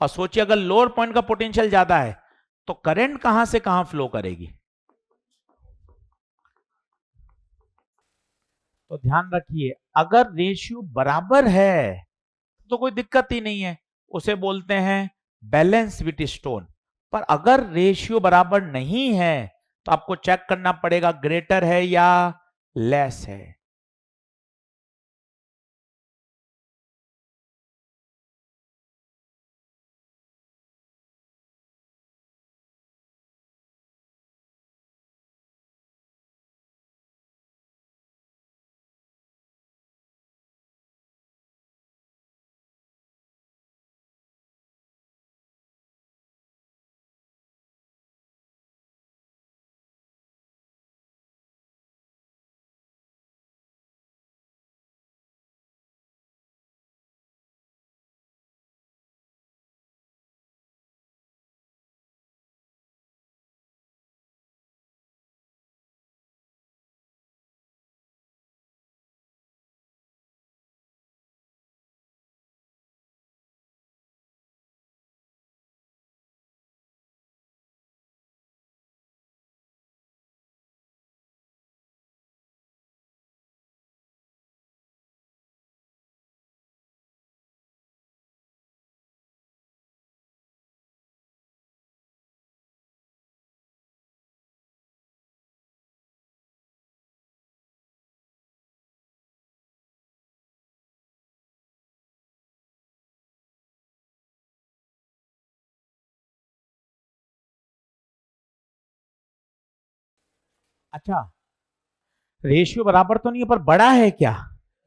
और सोचिए अगर लोअर पॉइंट का पोटेंशियल ज्यादा है तो करंट कहां से कहां फ्लो करेगी। तो ध्यान रखिए, अगर रेशियो बराबर है तो कोई दिक्कत ही नहीं है, उसे बोलते हैं बैलेंस व्हीटस्टोन। पर अगर रेशियो बराबर नहीं है तो आपको चेक करना पड़ेगा ग्रेटर है या लेस है। अच्छा, रेशियो बराबर तो नहीं है, पर बड़ा है क्या?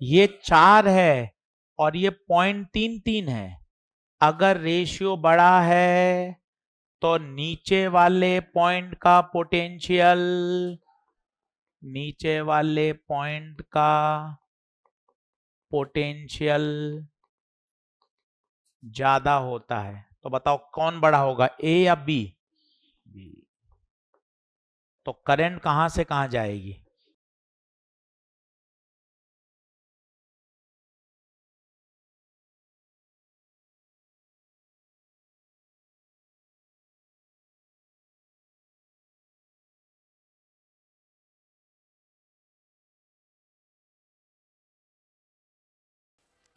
ये 4 है और ये 0.33 है। अगर रेशियो बड़ा है तो नीचे वाले पॉइंट का पोटेंशियल, नीचे वाले पॉइंट का पोटेंशियल ज्यादा होता है। तो बताओ कौन बड़ा होगा, ए या बी? बी। तो करंट कहां से कहां जाएगी?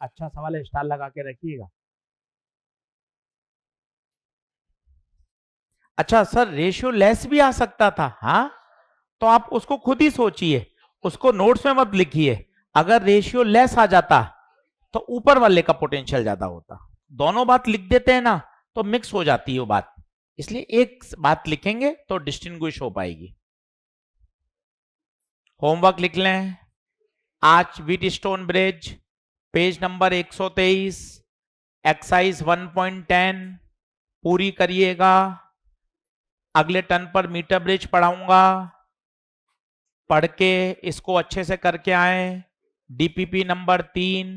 अच्छा सवाल है, स्टार लगा के रखिएगा। अच्छा सर, रेशियो लेस भी आ सकता था, हाँ? तो आप उसको खुद ही सोचिए, उसको नोट्स में मत लिखिए। अगर रेशियो लेस आ जाता तो ऊपर वाले का पोटेंशियल ज्यादा होता। दोनों बात लिख देते हैं ना तो मिक्स हो जाती है वो बात, इसलिए एक बात लिखेंगे तो डिस्टिंग्विश हो पाएगी। होमवर्क लिख लें। आज wheat stone bridge, page number 123, exercise 1.10 पूरी करिएगा। अगले टर्न पर मीटर ब्रिज पढ़ाऊंगा, पढ़ के इसको अच्छे से करके आए। डीपीपी नंबर 3,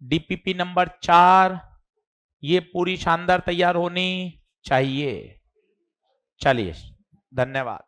डीपीपी नंबर 4, ये पूरी शानदार तैयार होनी चाहिए। चलिए, धन्यवाद।